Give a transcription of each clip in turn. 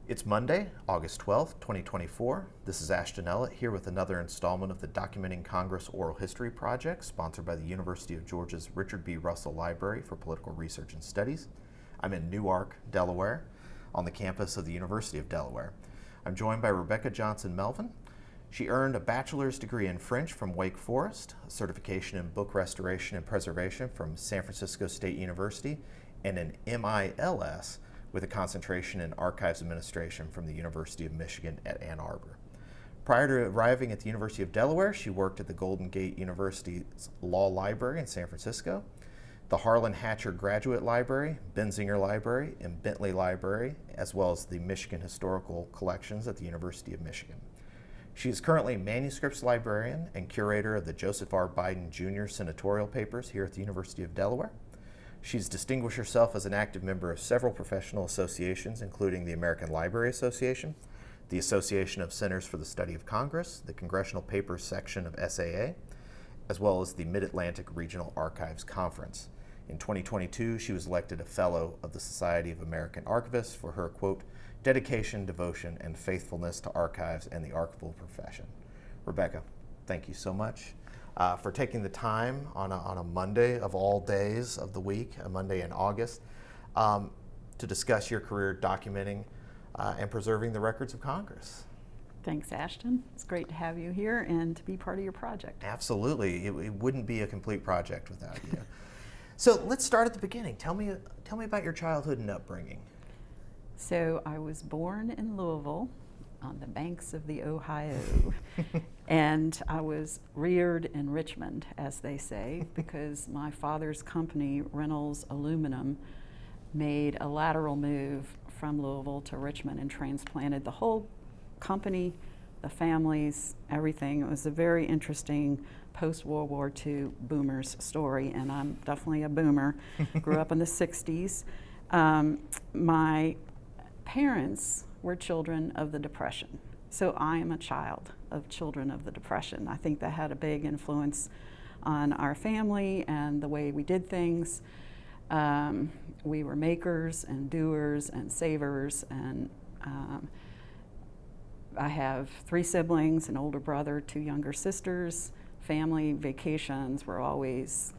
It's Monday, August 12th, 2024. This is Ashton Ellett here with another installment of the Documenting Congress Oral History Project, sponsored by the University of Georgia's Richard B. Russell Library for Political Research and Studies. I'm in Newark, Delaware, on the campus of the University of Delaware. I'm joined by Rebecca Johnson Melvin. She earned a bachelor's degree in French from Wake Forest, a certification in book restoration and preservation from San Francisco State University, and an MILS with a concentration in archives administration from the University of Michigan at Ann Arbor. Prior to arriving at the University of Delaware, she worked at the Golden Gate University's Law Library in San Francisco, the Harlan Hatcher Graduate Library, Benzinger Library, and Bentley Library, as well as the Michigan Historical Collections at the University of Michigan. She is currently manuscripts librarian and curator of the Joseph R. Biden Jr. Senatorial Papers here at the University of Delaware. She's distinguished herself as an active member of several professional associations, including the American Library Association, the Association of Centers for the Study of Congress, the Congressional Papers section of SAA, as well as the Mid-Atlantic Regional Archives Conference. In 2022, she was elected a Fellow of the Society of American Archivists for her, quote, dedication, devotion, and faithfulness to archives and the archival profession. Rebecca, thank you so much for taking the time on a Monday of all days of the week, a Monday in August, to discuss your career documenting and preserving the records of Congress. Thanks, Ashton. It's great to have you here and to be part of your project. Absolutely. It wouldn't be a complete project without you. So let's start at the beginning. Tell me about your childhood and upbringing. So I was born in Louisville on the banks of the Ohio, and I was reared in Richmond, as they say, because my father's company, Reynolds Aluminum, made a lateral move from Louisville to Richmond and transplanted the whole company, the families, everything. It was a very interesting post-World War II boomer's story, and I'm definitely a boomer. Grew up in the 60s. My parents were children of the Depression. So I am a child of children of the Depression. I think that had a big influence on our family and the way we did things. We were makers and doers and savers, and I have 3 siblings, an older brother, 2 younger sisters. Family vacations were always,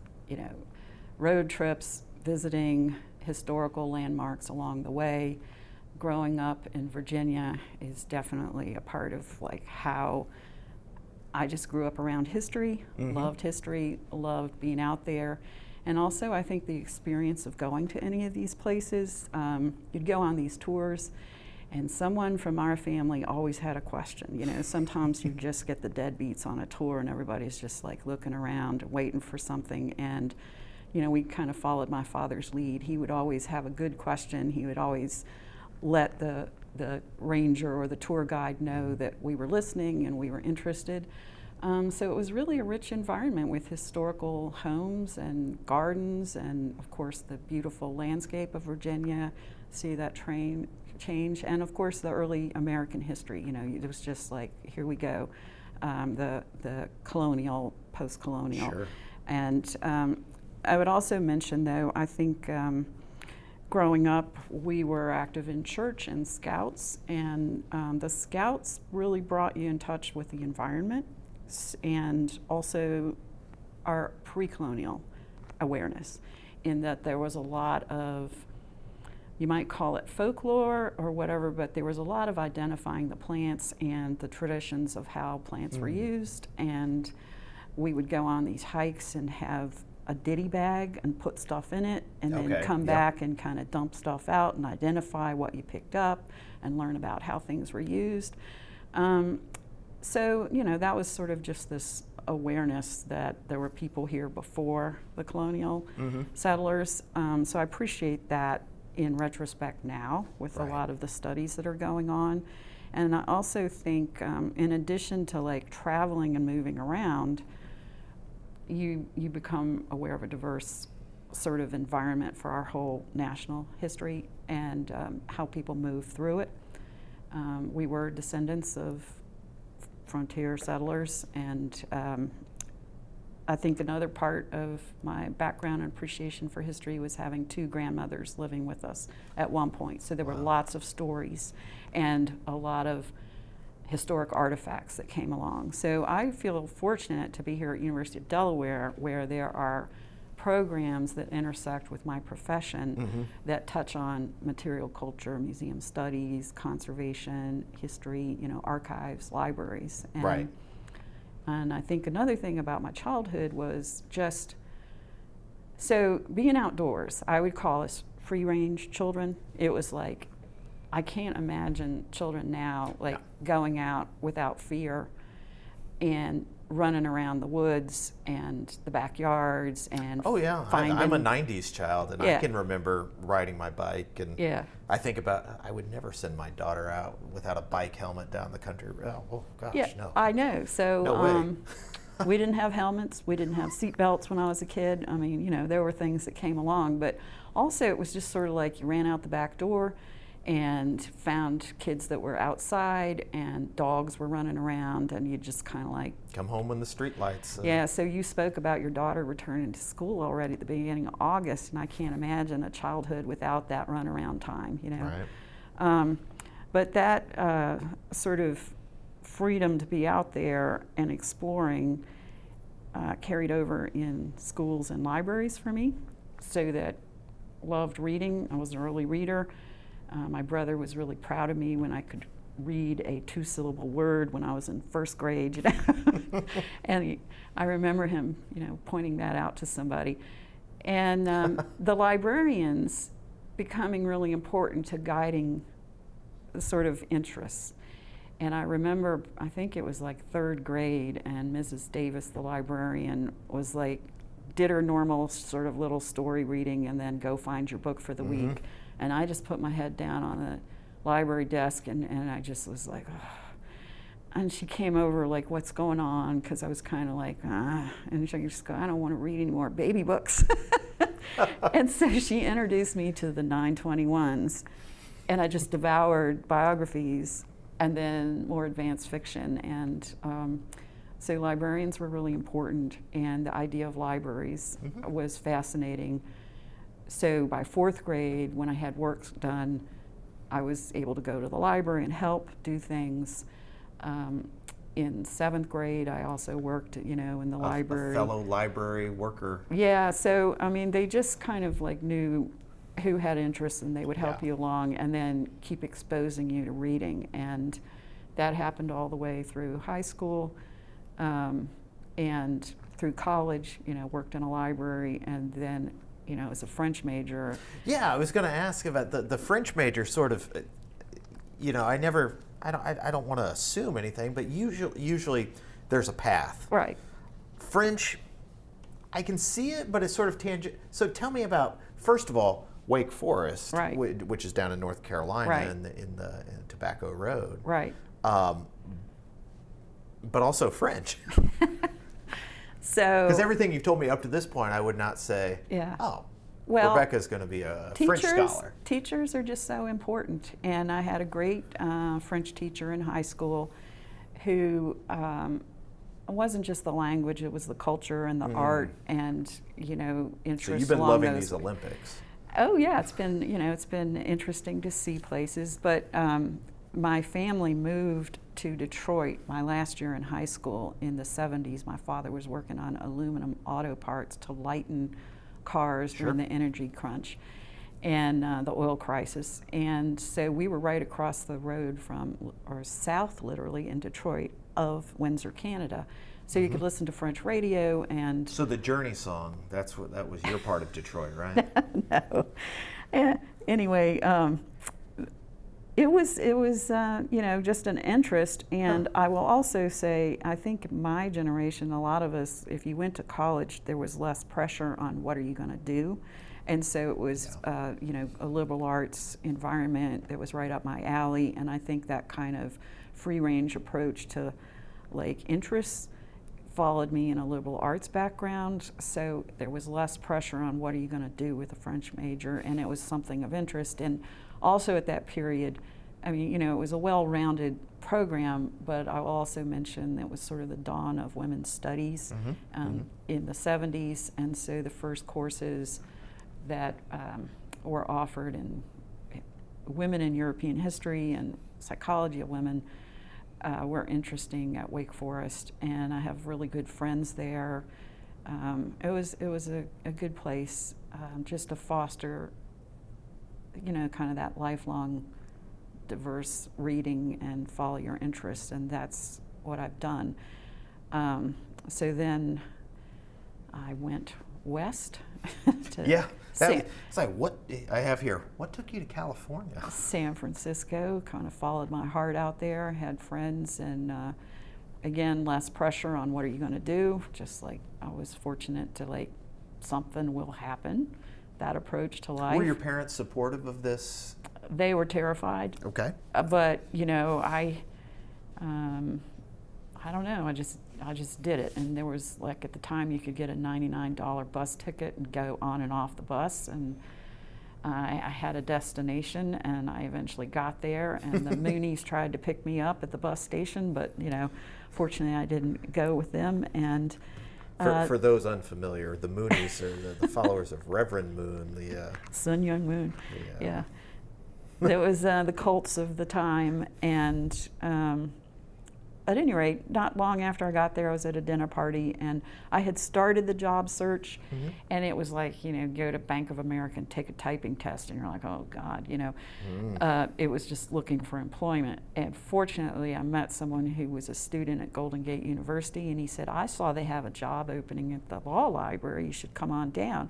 road trips, visiting historical landmarks along the way. Growing up in Virginia is definitely a part of how I just grew up around history, loved being out there. And also I think the experience of going to any of these places, you'd go on these tours and someone from our family always had a question. Sometimes you just get the deadbeats on a tour and everybody's just looking around, waiting for something. And, we kind of followed my father's lead. He would always have a good question. He would always let the ranger or the tour guide know that we were listening and we were interested. So it was really a rich environment with historical homes and gardens and, of course, the beautiful landscape of Virginia, see that train change, and, of course, the early American history. It was just here we go, the colonial, post-colonial. Sure. And I would also mention, though, I think growing up, we were active in church and scouts, and the scouts really brought you in touch with the environment and also our pre-colonial awareness, in that there was a lot of, you might call it folklore or whatever, but there was a lot of identifying the plants and the traditions of how plants were used, and we would go on these hikes and have a ditty bag and put stuff in it and then come back and kind of dump stuff out and identify what you picked up and learn about how things were used. So, that was sort of just this awareness that there were people here before the colonial settlers. So I appreciate that in retrospect now with a lot of the studies that are going on. And I also think in addition to traveling and moving around, you become aware of a diverse sort of environment for our whole national history and how people move through it. We were descendants of frontier settlers, and I think another part of my background and appreciation for history was having two grandmothers living with us at one point. So there were lots of stories and a lot of historic artifacts that came along. So I feel fortunate to be here at University of Delaware, where there are programs that intersect with my profession that touch on material culture, museum studies, conservation, history, archives, libraries. And I think another thing about my childhood was just, so being outdoors, I would call us free range children. It was like, I can't imagine children now going out without fear and running around the woods and the backyards and finding. I'm a 90s child, and I can remember riding my bike, and I think about, I would never send my daughter out without a bike helmet down the country. Oh gosh, no. I know. So no way. we didn't have helmets. We didn't have seat belts when I was a kid. I mean, there were things that came along, but also it was just sort of like you ran out the back door and found kids that were outside, and dogs were running around, and you just kind of like come home when the street lights. So you spoke about your daughter returning to school already at the beginning of August, and I can't imagine a childhood without that runaround time, Right. But that sort of freedom to be out there and exploring carried over in schools and libraries for me, so that loved reading. I was an early reader. My brother was really proud of me when I could read a 2-syllable word when I was in first grade, and I remember him, pointing that out to somebody. And the librarians becoming really important to guiding the sort of interests. And I remember, I think it was like 3rd grade, and Mrs. Davis, the librarian, was like, did her normal sort of little story reading and then go find your book for the week. And I just put my head down on the library desk, and I just was like, oh. And she came over like, what's going on? Because I was kind of like, and she just go, I don't want to read any more baby books. And so she introduced me to the 921s, and I just devoured biographies and then more advanced fiction. And so librarians were really important, and the idea of libraries was fascinating. So by 4th grade, when I had work done, I was able to go to the library and help do things. In 7th grade, I also worked, in the library. A fellow library worker. Yeah, so, they just kind of like knew who had interests, and they would help you along and then keep exposing you to reading. And that happened all the way through high school and through college, worked in a library, and then as a French major. Yeah, I was going to ask about the French major sort of, I don't want to assume anything, but usually there's a path. Right. French, I can see it, but it's sort of tangent. So tell me about, first of all, Wake Forest, right, which is down in North Carolina, right, in Tobacco Road. Right. But also French. So, because everything you've told me up to this point, I would not say, well, Rebecca's going to be a French scholar. Teachers are just so important. And I had a great French teacher in high school who it wasn't just the language, it was the culture and the art and, interests. So you've been loving these Olympics. Oh yeah, it's been interesting to see places. But my family moved to Detroit my last year in high school in the 70s. My father was working on aluminum auto parts to lighten cars during the energy crunch and the oil crisis. And so we were right across the road from, or south literally, in Detroit of Windsor, Canada. So you could listen to French radio and... So the Journey song, that was your part of Detroit, right? No. Anyway, it was just an interest. And I will also say, I think my generation, a lot of us, if you went to college, there was less pressure on what are you going to do. And so it was, a liberal arts environment that was right up my alley. And I think that kind of free range approach to interests followed me in a liberal arts background, so there was less pressure on what are you going to do with a French major, and it was something of interest. And also at that period, I mean, it was a well-rounded program, but I'll also mention that it was sort of the dawn of women's studies in the 70s, and so the first courses that were offered in women in European history and psychology of women were interesting at Wake Forest, and I have really good friends there. It was a good place just to foster, kind of that lifelong diverse reading and follow your interests, and that's what I've done. So then I went west to it's like, what I have here, what took you to California? San Francisco. Kind of followed my heart out there, had friends, and again, less pressure on what are you going to do, just like I was fortunate to something will happen, that approach to life. Were your parents supportive of this? They were terrified. Okay. But I don't know. I just did it, and there was at the time you could get a $99 bus ticket and go on and off the bus, and I had a destination, and I eventually got there, and the Moonies tried to pick me up at the bus station, but fortunately I didn't go with them. And for those unfamiliar, the Moonies are the followers of Reverend Moon, the Sun Young Moon. Yeah. It was the cults of the time, and at any rate, not long after I got there, I was at a dinner party, and I had started the job search, and it was go to Bank of America and take a typing test, and you're like, oh God, it was just looking for employment. And fortunately, I met someone who was a student at Golden Gate University, and he said, I saw they have a job opening at the law library, you should come on down.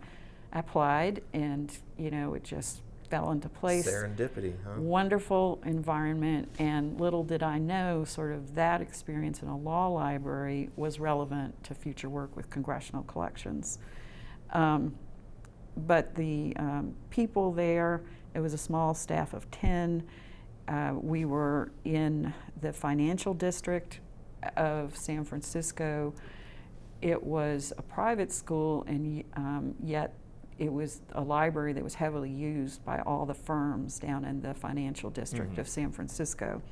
I applied, and it just fell into place. Serendipity, huh? Wonderful environment, and little did I know sort of that experience in a law library was relevant to future work with congressional collections. But the people there, it was a small staff of 10. We were in the financial district of San Francisco. It was a private school, and yet it was a library that was heavily used by all the firms down in the financial district of San Francisco.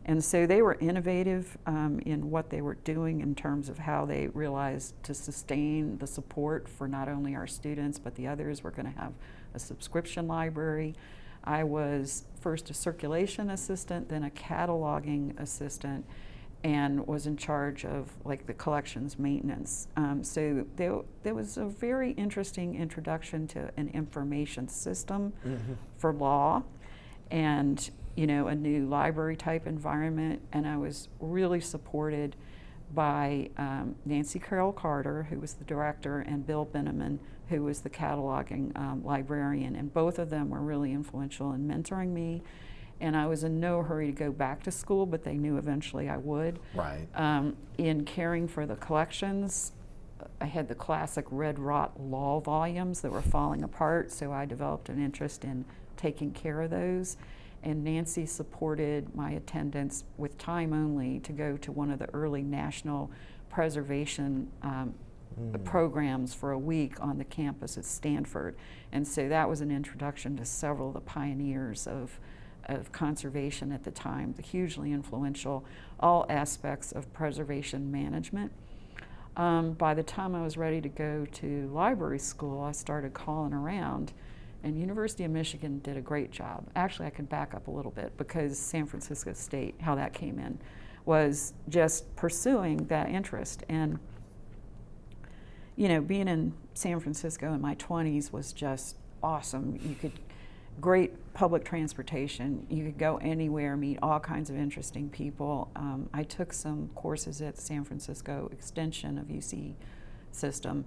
And so they were innovative in what they were doing in terms of how they realized to sustain the support for not only our students, but the others. We're going to have a subscription library. I was first a circulation assistant, then a cataloging assistant, and was in charge of the collections maintenance. So there was a very interesting introduction to an information system for law, and a new library type environment. And I was really supported by Nancy Carroll Carter, who was the director, and Bill Benneman, who was the cataloging librarian. And both of them were really influential in mentoring me. And I was in no hurry to go back to school, but they knew eventually I would. Right. In caring for the collections, I had the classic red rot law volumes that were falling apart, so I developed an interest in taking care of those. And Nancy supported my attendance with time only to go to one of the early national preservation programs for a week on the campus at Stanford. And so that was an introduction to several of the pioneers of conservation at the time, the hugely influential, all aspects of preservation management. By the time I was ready to go to library school, I started calling around, and University of Michigan did a great job. Actually, I could back up a little bit, because San Francisco State, how that came in, was just pursuing that interest. And being in San Francisco in my 20s was just awesome. Great public transportation. You could go anywhere, meet all kinds of interesting people. I took some courses at San Francisco Extension of UC system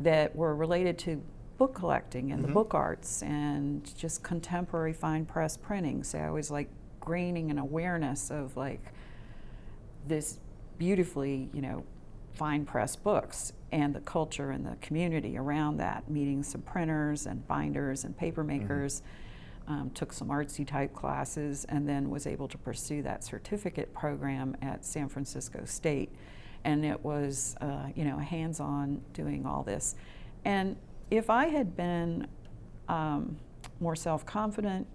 that were related to book collecting and the book arts and just contemporary fine press printing. So I was gaining an awareness of this beautifully, fine press books and the culture and the community around that, meeting some printers and binders and paper makers, took some artsy type classes, and then was able to pursue that certificate program at San Francisco State. And it was, hands-on doing all this. And if I had been more self-confident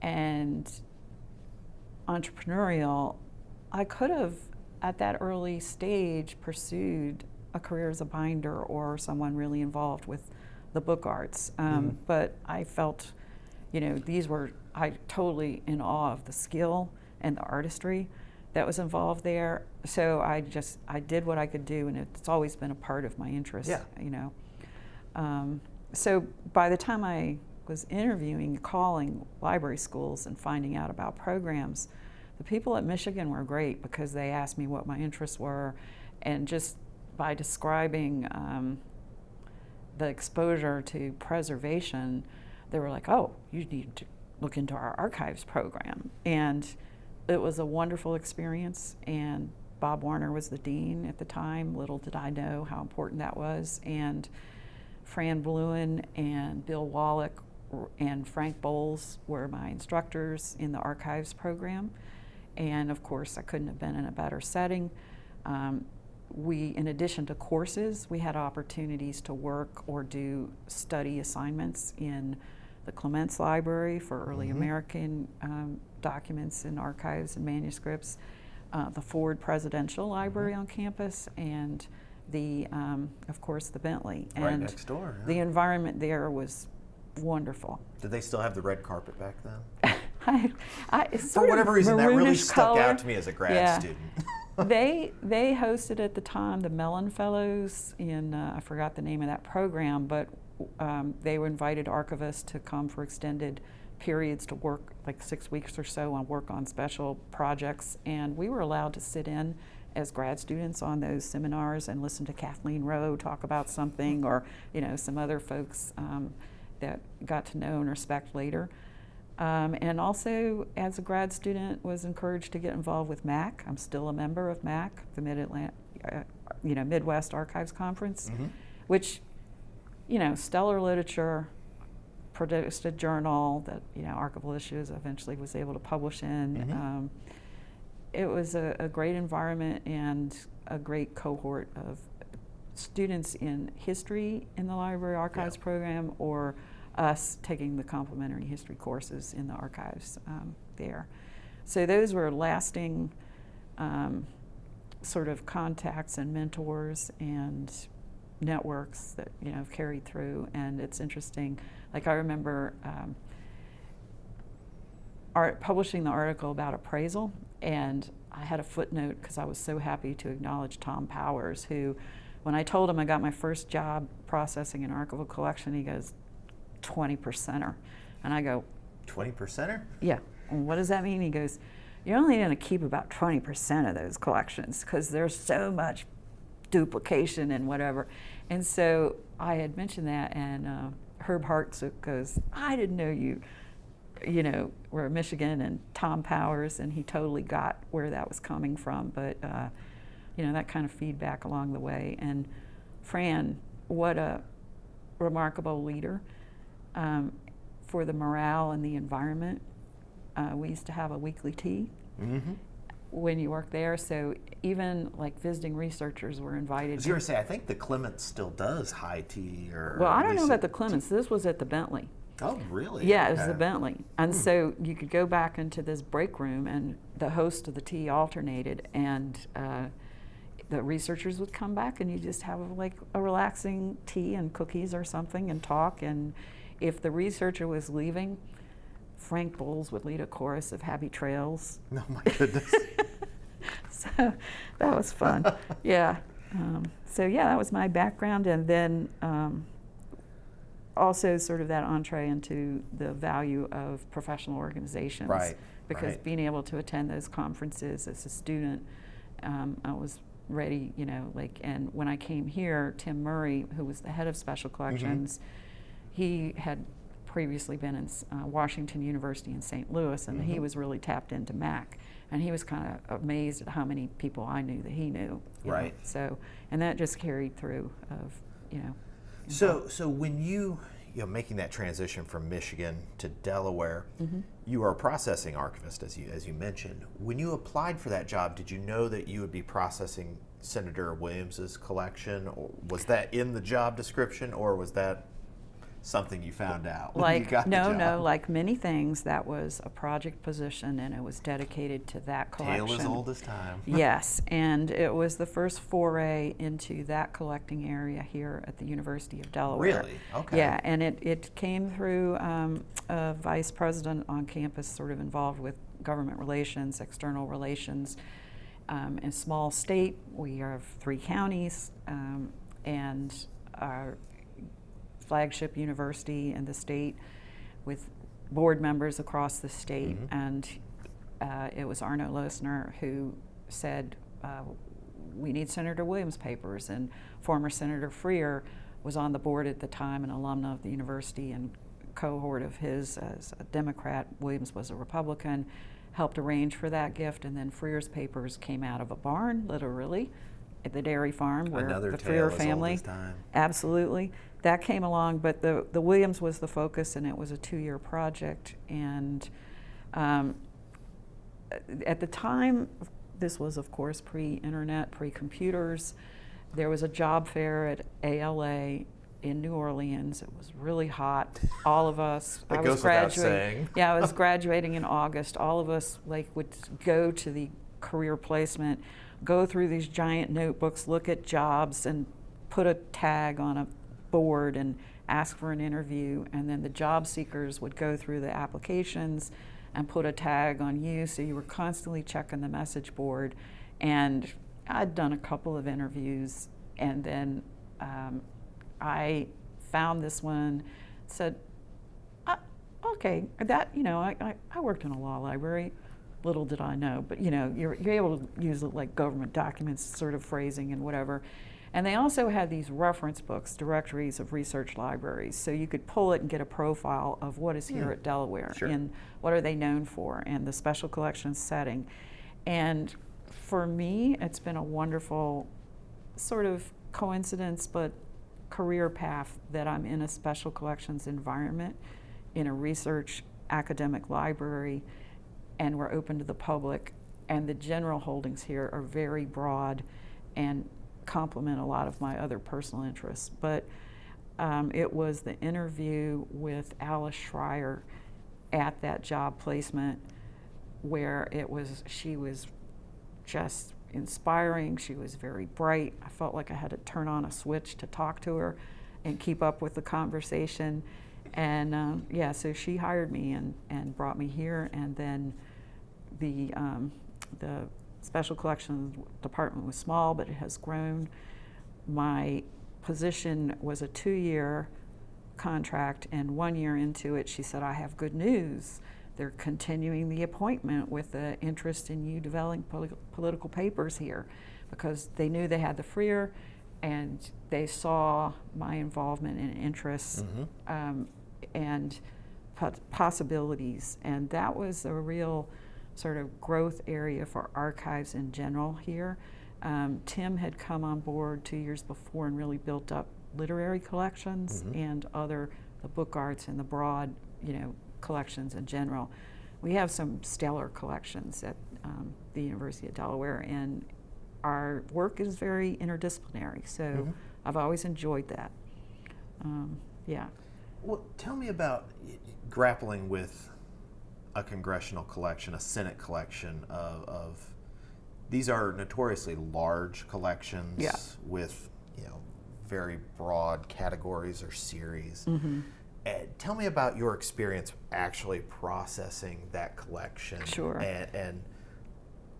and entrepreneurial, I could have, at that early stage, pursued a career as a binder or someone really involved with the book arts. But I felt, I totally in awe of the skill and the artistry that was involved there. So I did what I could do, and it's always been a part of my interest. So by the time I was interviewing, calling library schools and finding out about programs, the people at Michigan were great because they asked me what my interests were, and just by describing the exposure to preservation, they were like, oh, you need to look into our archives program. And it was a wonderful experience, and Bob Warner was the dean at the time. Little did I know how important that was. And Fran Bluen and Bill Wallach and Frank Bowles were my instructors in the archives program. And of course, I couldn't have been in a better setting. In addition to courses, we had opportunities to work or do study assignments in the Clements Library for early American documents and archives and manuscripts, the Ford Presidential Library on campus, and of course, the Bentley. Right next door. Yeah. The environment there was wonderful. Did they still have the red carpet back then? For whatever reason, that really stuck color. out to me as a grad student. They hosted at the time the Mellon Fellows in, I forgot the name of that program, but they were invited archivists to come for extended periods to work, like 6 weeks or so, on work on special projects. And we were allowed to sit in as grad students on those seminars and listen to Kathleen Rowe talk about something, or some other folks that got to know and respect later. And also, as a grad student, was encouraged to get involved with MAC. I'm still a member of MAC, the Midwest Archives Conference, which, stellar literature, produced a journal that Archival Issues eventually was able to publish in. It was a great environment and a great cohort of students in history in the library archives program, or us taking the complementary history courses in the archives there. So those were lasting sort of contacts and mentors and networks that have carried through. And it's interesting, like I remember publishing the article about appraisal, and I had a footnote because I was so happy to acknowledge Tom Powers, who, when I told him I got my first job processing an archival collection, he goes, 20%er. And I go, 20%er? Yeah. And what does that mean? He goes, you're only going to keep about 20% of those collections because there's so much duplication and whatever. And so I had mentioned that, and Herb Hartsook goes, I didn't know you were in Michigan, and Tom Powers, and he totally got where that was coming from. But that kind of feedback along the way. And Fran, what a remarkable leader for the morale and the environment. We used to have a weekly tea when you worked there, so even like visiting researchers were invited. I was going to say, I think the Clements still does high tea, or well, I don't know about the Clements. This was at the Bentley. Oh, really? Yeah, it was the Bentley. And so you could go back into this break room, and the host of the tea alternated, and the researchers would come back, and you just have like a relaxing tea and cookies or something and talk. And if the researcher was leaving, Frank Bowles would lead a chorus of Happy Trails. Oh my goodness. So that was fun. Yeah. That was my background. And then also sort of that entree into the value of professional organizations. Right. Because being able to attend those conferences as a student, I was ready, and when I came here, Tim Murray, who was the head of special collections, he had previously been in Washington University in St. Louis, and he was really tapped into MAC, and he was kind of amazed at how many people I knew that he knew. you know. So, and that just carried through of, So when you making that transition from Michigan to Delaware, you are a processing archivist, as you mentioned. When you applied for that job, did you know that you would be processing Senator Williams's collection, or was that in the job description, or was that something you found out when Like, you got the job. no, like many things, that was a project position, and it was dedicated to that collection. Tale as old as time. Yes, and it was the first foray into that collecting area here at the University of Delaware. Really? Okay. Yeah, and it came through a vice president on campus, sort of involved with government relations, external relations. In a small state, we have 3 counties, and our flagship university in the state with board members across the state. Mm-hmm. And it was Arno Losner who said, we need Senator Williams' papers. And former Senator Freer was on the board at the time, an alumna of the university and cohort of his as a Democrat. Williams was a Republican, helped arrange for that gift. And then Freer's papers came out of a barn, literally, at the dairy farm where Another the tale Freer as old family. as time. Absolutely. That came along, but the Williams was the focus, and it was a 2-year project. And at the time, this was, of course, pre-internet, pre-computers. There was a job fair at ALA in New Orleans. It was really hot. All of us, That I goes was without graduating. saying. Yeah, I was graduating in August. All of us would go to the career placement, go through these giant notebooks, look at jobs, and put a tag on a board and ask for an interview. And then the job seekers would go through the applications and put a tag on you. So you were constantly checking the message board. And I'd done a couple of interviews, and then I found this one, said, okay, that, I worked in a law library. Little did I know, but you're able to use like government documents, sort of phrasing and whatever. And they also had these reference books, directories of research libraries, so you could pull it and get a profile of what is here at Delaware, Sure. and what are they known for, and the special collections setting. And for me, it's been a wonderful sort of coincidence, but career path that I'm in a special collections environment, in a research academic library, and we're open to the public, and the general holdings here are very broad and complement a lot of my other personal interests. But it was the interview with Alice Schreier at that job placement where she was just inspiring. She was very bright. I felt like I had to turn on a switch to talk to her and keep up with the conversation. And so she hired me and brought me here. And then the Special Collections Department was small, but it has grown. My position was a 2-year contract, and 1 year into it, she said, I have good news. They're continuing the appointment with the interest in you developing political papers here, because they knew they had the Freer, and they saw my involvement and interests and possibilities. And that was a real sort of growth area for archives in general here. Tim had come on board 2 years before and really built up literary collections and the book arts and the broad, collections in general. We have some stellar collections at the University of Delaware, and our work is very interdisciplinary, so I've always enjoyed that. Well, tell me about grappling with a congressional collection, a Senate collection of these are notoriously large collections with very broad categories or series. Tell me about your experience actually processing that collection. Sure. And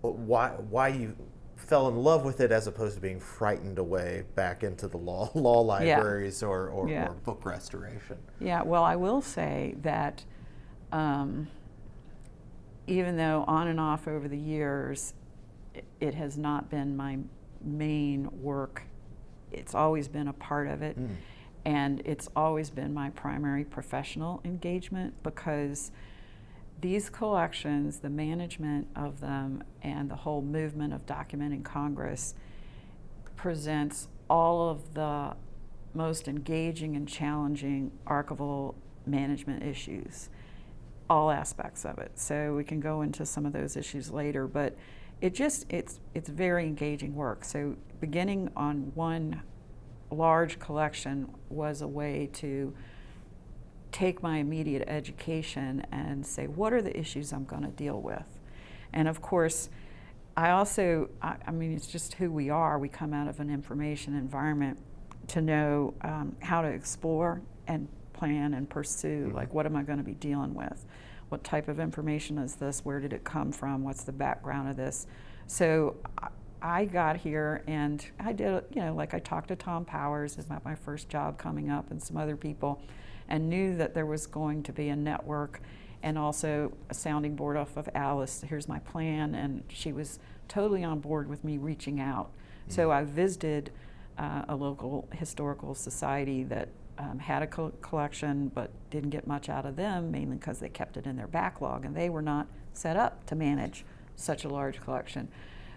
why you fell in love with it as opposed to being frightened away back into the law libraries or book restoration. Yeah, well, I will say that even though on and off over the years, it has not been my main work, it's always been a part of it. And it's always been my primary professional engagement, because these collections, the management of them, and the whole movement of documenting Congress presents all of the most engaging and challenging archival management issues, all aspects of it. So we can go into some of those issues later, but it's very engaging work. So beginning on one large collection was a way to take my immediate education and say, what are the issues I'm going to deal with? And of course, I mean, it's just who we are. We come out of an information environment to know how to explore and plan and pursue, like, what am I going to be dealing with? What type of information is this? Where did it come from? What's the background of this? So I got here and I did, like I talked to Tom Powers about my first job coming up and some other people, and knew that there was going to be a network and also a sounding board off of Alice. Here's my plan, and she was totally on board with me reaching out. So I visited a local historical society that had a collection but didn't get much out of them, mainly because they kept it in their backlog and they were not set up to manage such a large collection.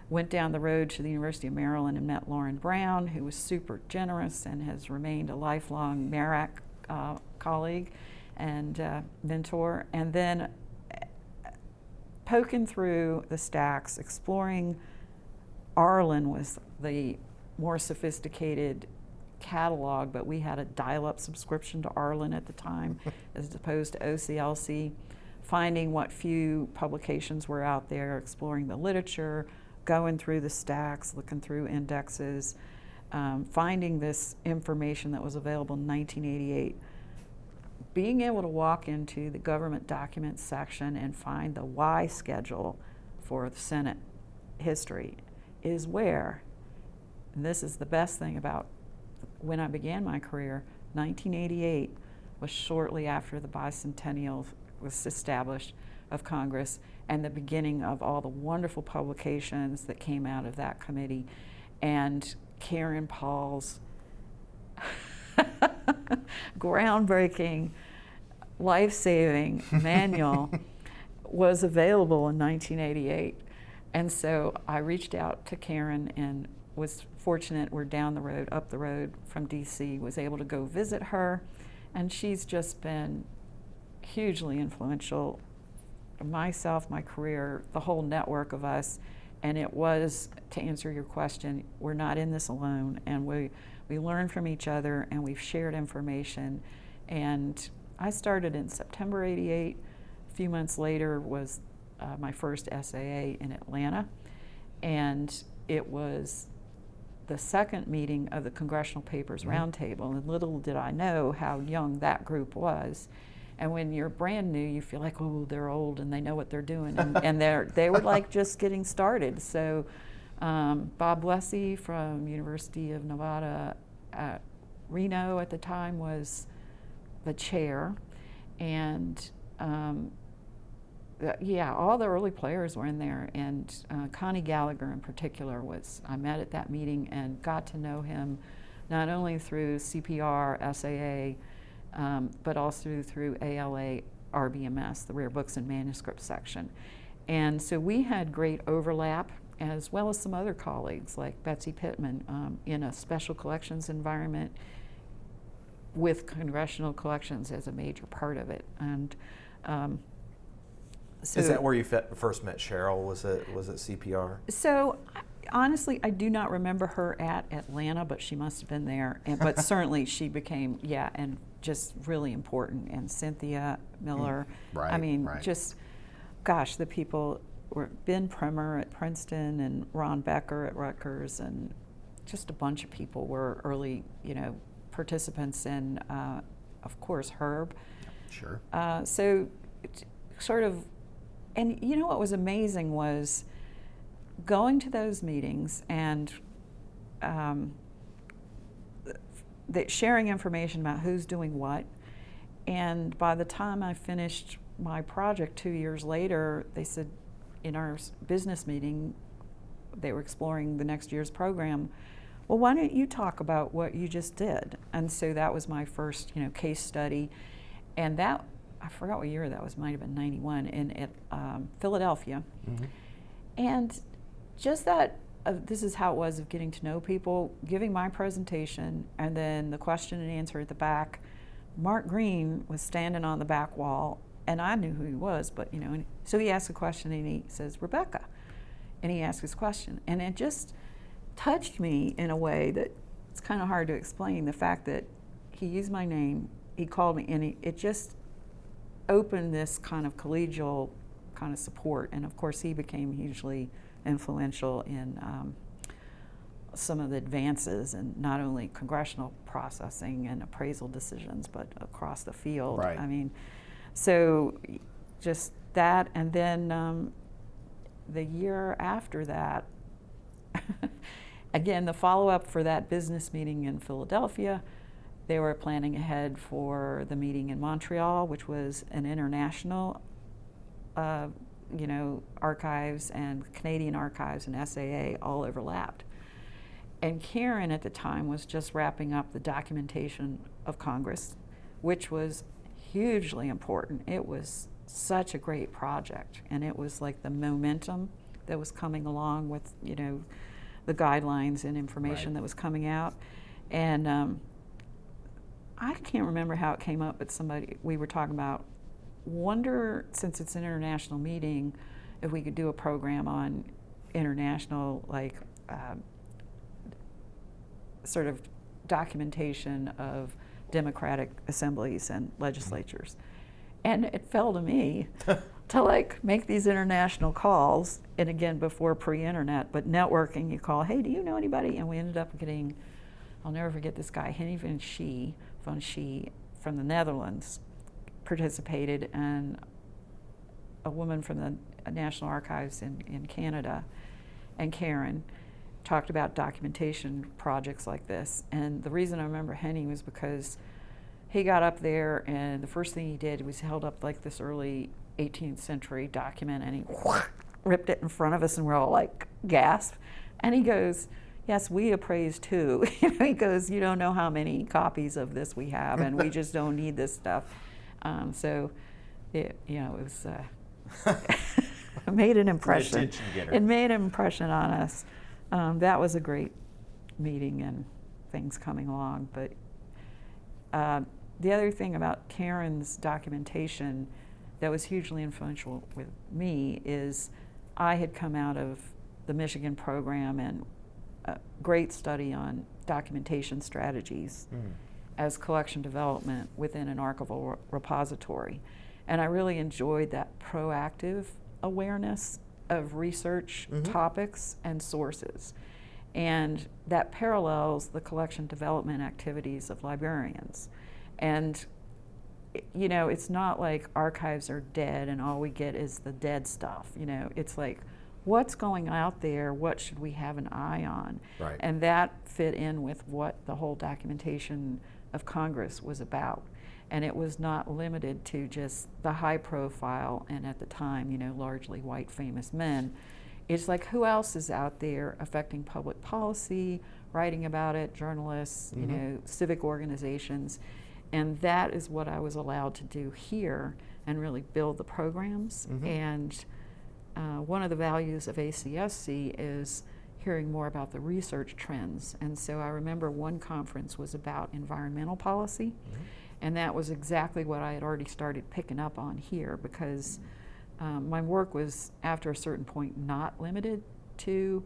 Went down the road to the University of Maryland and met Lauren Brown, who was super generous and has remained a lifelong MARAC colleague and mentor. And then poking through the stacks, exploring Arlen was the more sophisticated catalog, but we had a dial-up subscription to Arlen at the time as opposed to OCLC, finding what few publications were out there, exploring the literature, going through the stacks, looking through indexes, finding this information that was available in 1988. Being able to walk into the government documents section and find the Y schedule for the Senate history is where, and this is the best thing about when I began my career, 1988 was shortly after the bicentennial was established of Congress and the beginning of all the wonderful publications that came out of that committee. And Karen Paul's groundbreaking, life-saving manual was available in 1988. And so I reached out to Karen and was fortunate, we're down the road, up the road from DC, was able to go visit her. And she's just been hugely influential, myself, my career, the whole network of us. And it was, to answer your question, we're not in this alone, and we learn from each other, and we've shared information. And I started in September '88. A few months later was my first SAA in Atlanta, and it was the second meeting of the Congressional Papers Roundtable, and little did I know how young that group was. And when you're brand new, you feel like, oh, they're old and they know what they're doing, and they were like just getting started. So Bob Blessey from University of Nevada at Reno at the time was the chair, and yeah, all the early players were in there, and Connie Gallagher in particular I met at that meeting and got to know him not only through CPR, SAA, but also through ALA RBMS, the Rare Books and Manuscripts section. And so we had great overlap, as well as some other colleagues like Betsy Pittman in a special collections environment with congressional collections as a major part of it. And so, is that where you first met Cheryl? Was it CPR? So honestly, I do not remember her at Atlanta, but she must have been there. But certainly she became, and just really important. And Cynthia Miller, right, I mean, right. Just, gosh, the people were Ben Primer at Princeton and Ron Becker at Rutgers, and just a bunch of people were early, participants in, of course, Herb. Sure. So sort of, and what was amazing was going to those meetings and sharing information about who's doing what. And by the time I finished my project 2 years later, they said in our business meeting, they were exploring the next year's program, well, why don't you talk about what you just did? And so that was my first, case study. And that, I forgot what year that was, might have been 91, at Philadelphia. Mm-hmm. And just that, this is how it was of getting to know people, giving my presentation, and then the question and answer at the back. Mark Green was standing on the back wall, and I knew who he was, but and so he asked a question and he says, Rebecca, and he asked his question, and it just touched me in a way that it's kind of hard to explain. The fact that he used my name, he called me, and it just opened this kind of collegial kind of support. And of course, he became hugely influential in some of the advances in not only congressional processing and appraisal decisions, but across the field. Right. I mean, so just that, and then the year after that, again, the follow-up for that business meeting in Philadelphia, they were planning ahead for the meeting in Montreal, which was an international, archives, and Canadian archives and SAA all overlapped. And Karen at the time was just wrapping up the documentation of Congress, which was hugely important. It was such a great project, and it was like the momentum that was coming along with, the guidelines and information that was coming out. And I can't remember how it came up, but we were talking about, wonder, since it's an international meeting, if we could do a program on international, sort of documentation of democratic assemblies and legislatures. And it fell to me to make these international calls, and again, before pre-internet, but networking, you call, hey, do you know anybody? And we ended up getting, I'll never forget this guy, Henny van Schie from the Netherlands participated, and a woman from the National Archives in Canada, and Karen talked about documentation projects like this. And the reason I remember Henny was because he got up there, and the first thing he did was held up this early 18th century document, and he ripped it in front of us, and we're all gasp. And he goes, yes, we appraise too. He goes, you don't know how many copies of this we have, and we just don't need this stuff. So it was it made an impression. It made an impression on us. That was a great meeting and things coming along. But the other thing about Karen's documentation that was hugely influential with me is I had come out of the Michigan program and a great study on documentation strategies as collection development within an archival repository. And I really enjoyed that proactive awareness of research topics and sources. And that parallels the collection development activities of librarians. And it's not like archives are dead and all we get is the dead stuff. It's what's going out there, what should we have an eye on? Right. And that fit in with what the whole documentation of Congress was about. And it was not limited to just the high profile, and at the time, largely white famous men. It's who else is out there affecting public policy, writing about it, journalists, civic organizations. And that is what I was allowed to do here and really build the programs. And one of the values of ACSC is hearing more about the research trends. And so I remember one conference was about environmental policy. And that was exactly what I had already started picking up on here, because my work was, after a certain point, not limited to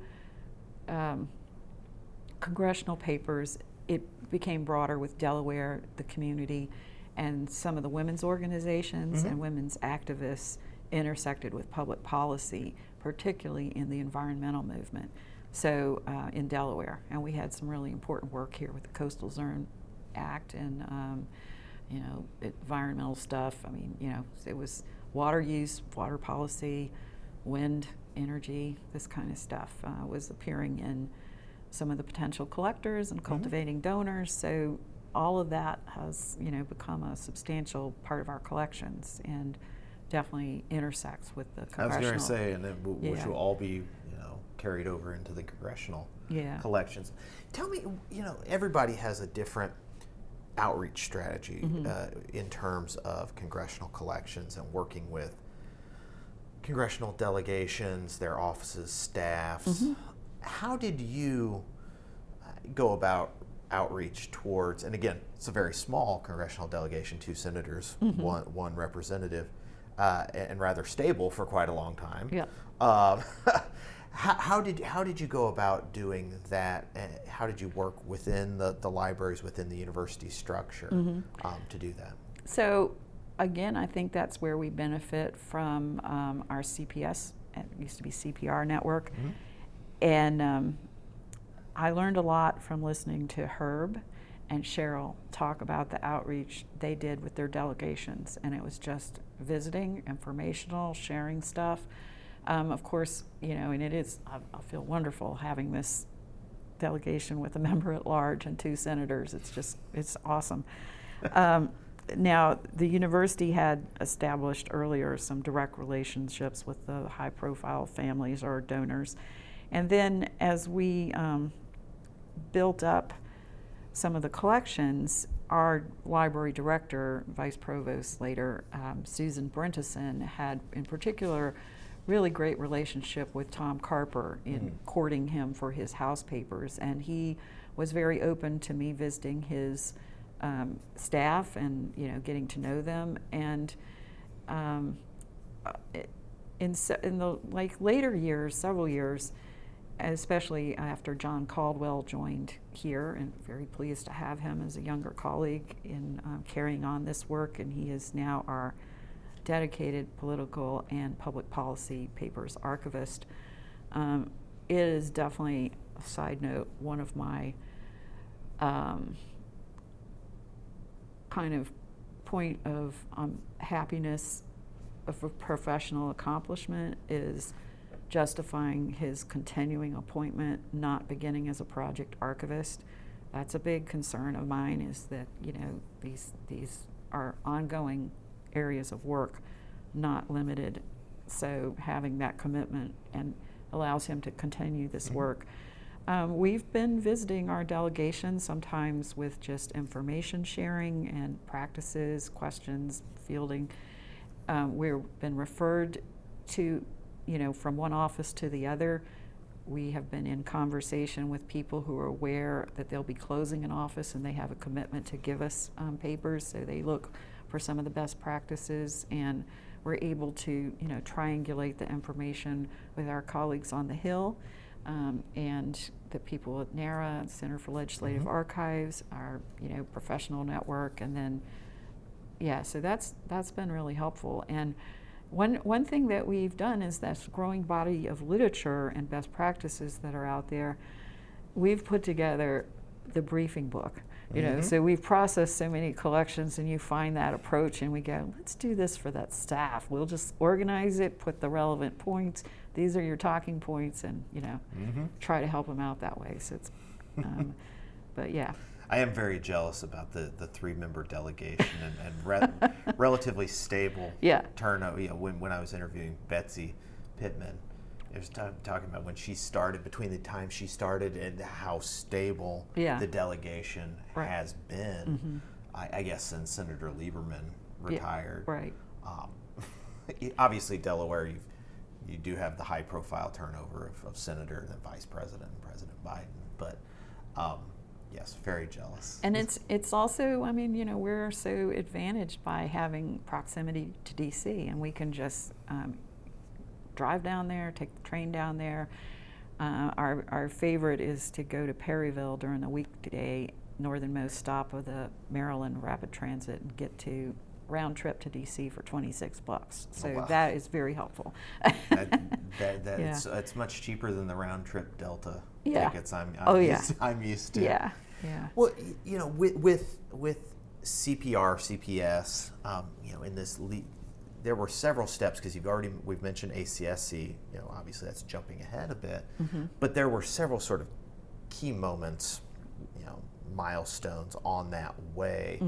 congressional papers. It became broader with Delaware, the community, and some of the women's organizations and women's activists intersected with public policy, particularly in the environmental movement. So in Delaware, and we had some really important work here with the Coastal Zone Act and environmental stuff. I mean, it was water use, water policy, wind, energy, this kind of stuff was appearing in some of the potential collectors and cultivating donors. So all of that has, become a substantial part of our collections and definitely intersects with the congressional. I was going to say, and then which will all be, carried over into the congressional collections. Tell me, everybody has a different outreach strategy in terms of congressional collections and working with congressional delegations, their offices, staffs. How did you go about outreach towards, and again, it's a very small congressional delegation, 2 senators, one representative, and rather stable for quite a long time. How did you go about doing that? How did you work within the libraries within the university structure to do that? So again, I think that's where we benefit from our CPS, it used to be CPR network, and I learned a lot from listening to Herb and Cheryl talk about the outreach they did with their delegations, and it was just visiting, informational, sharing stuff. Of course, and it is, I feel wonderful having this delegation with a member at large and 2 senators. It's awesome. Now, the university had established earlier some direct relationships with the high-profile families or donors. And then as we built up some of the collections, our library director, vice provost later, Susan Brentison, had in particular really great relationship with Tom Carper in courting him for his house papers, and he was very open to me visiting his staff and getting to know them. And in the later years, several years, especially after John Caldwell joined here, and very pleased to have him as a younger colleague in carrying on this work, and he is now our dedicated political and public policy papers archivist. It is definitely, a side note, one of my kind of point of happiness of a professional accomplishment is justifying his continuing appointment, not beginning as a project archivist. That's a big concern of mine, is that these are ongoing areas of work, not limited. So having that commitment and allows him to continue this work. We've been visiting our delegation sometimes with just information sharing and practices, questions, fielding. We've been referred to, from one office to the other. We have been in conversation with people who are aware that they'll be closing an office, and they have a commitment to give us papers, so they look for some of the best practices, and we're able to triangulate the information with our colleagues on the Hill, and the people at NARA, Center for Legislative Archives, our professional network, and then so that's been really helpful. And one thing that we've done is that growing body of literature and best practices that are out there, we've put together the briefing book. So we've processed so many collections, and you find that approach, and we go, let's do this for that staff. We'll just organize it, put the relevant points. These are your talking points, and try to help them out that way. So it's, but yeah. I am very jealous about the 3-member delegation and relatively stable turnout. When I was interviewing Betsy Pittman, it was talking about when she started, between the time she started and how stable the delegation has been. I guess since Senator Lieberman retired. Obviously, Delaware, you do have the high-profile turnover of Senator and then Vice President and President Biden, but yes, very jealous. And it's also, we're so advantaged by having proximity to D.C., and we can just drive down there, take the train down there. Our favorite is to go to Perryville during the weekday northernmost stop of the Maryland Rapid Transit and get to round trip to DC for $26. So that is very helpful. It's much cheaper than the round trip Delta tickets I'm used to. Yeah. Well, with CPR, CPS, in this there were several steps, because we've mentioned ACSC. Obviously that's jumping ahead a bit, but there were several sort of key moments, milestones on that way.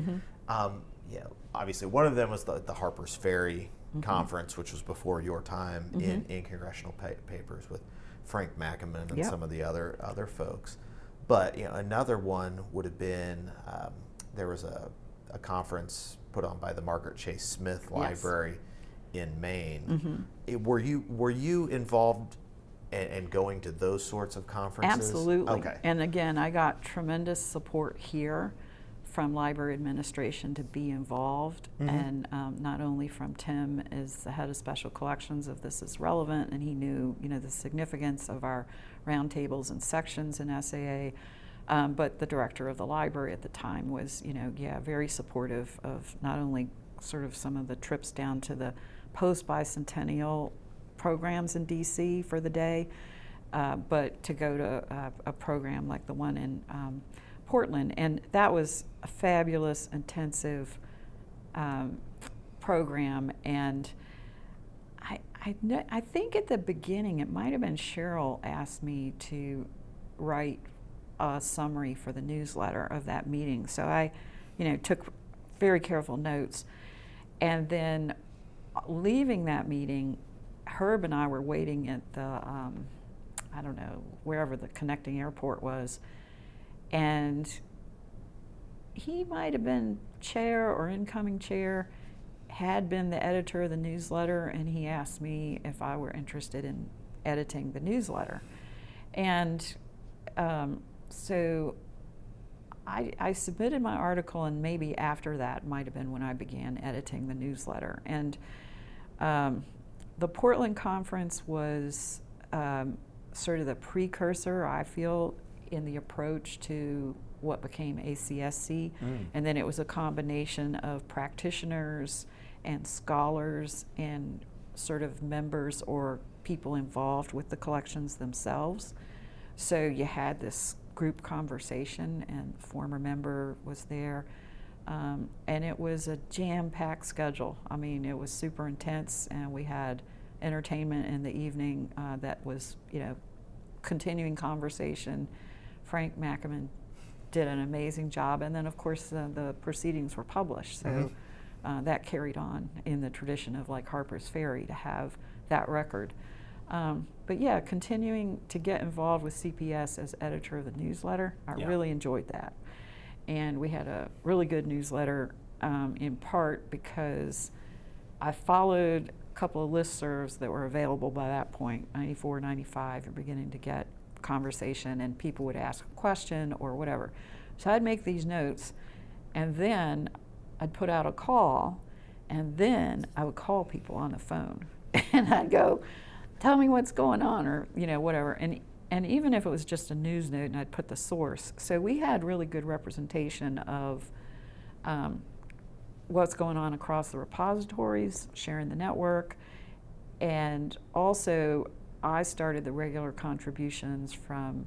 Obviously one of them was the Harper's Ferry conference, which was before your time in congressional papers with Frank McEman and some of the other folks. But another one would have been there was a conference put on by the Margaret Chase Smith Library in Maine. Were you involved and going to those sorts of conferences? Absolutely. Okay. And again, I got tremendous support here from library administration to be involved, and not only from Tim as the head of special collections of This Is Relevant, and he knew, the significance of our roundtables and sections in SAA, but the director of the library at the time was, very supportive of not only sort of some of the trips down to the post-bicentennial programs in DC for the day, but to go to a program like the one in Portland. And that was a fabulous, intensive program. And I think at the beginning, it might have been Cheryl asked me to write a summary for the newsletter of that meeting. So I, took very careful notes. And then leaving that meeting, Herb and I were waiting at the, I don't know, wherever the connecting airport was. And he might have been chair or incoming chair, had been the editor of the newsletter, and he asked me if I were interested in editing the newsletter. And so I submitted my article, and maybe after that might have been when I began editing the newsletter. And the Portland conference was sort of the precursor, I feel, in the approach to what became ACSC. And then it was a combination of practitioners and scholars and sort of members or people involved with the collections themselves. So you had this group conversation, and the former member was there. And it was a jam-packed schedule. I mean, it was super intense, and we had entertainment in the evening that was, continuing conversation. Frank Mackaman did an amazing job, and then of course the proceedings were published, so that carried on in the tradition of like Harper's Ferry to have that record. But yeah, continuing to get involved with CPS as editor of the newsletter, I really enjoyed that. And we had a really good newsletter in part because I followed a couple of listservs that were available by that point, 94, 95, you're beginning to get conversation, and people would ask a question or whatever. So I'd make these notes, and then I'd put out a call, and then I would call people on the phone, and I'd go, tell me what's going on, or whatever. And even if it was just a news note, and I'd put the source. So we had really good representation of what's going on across the repositories, sharing the network, and also I started the regular contributions from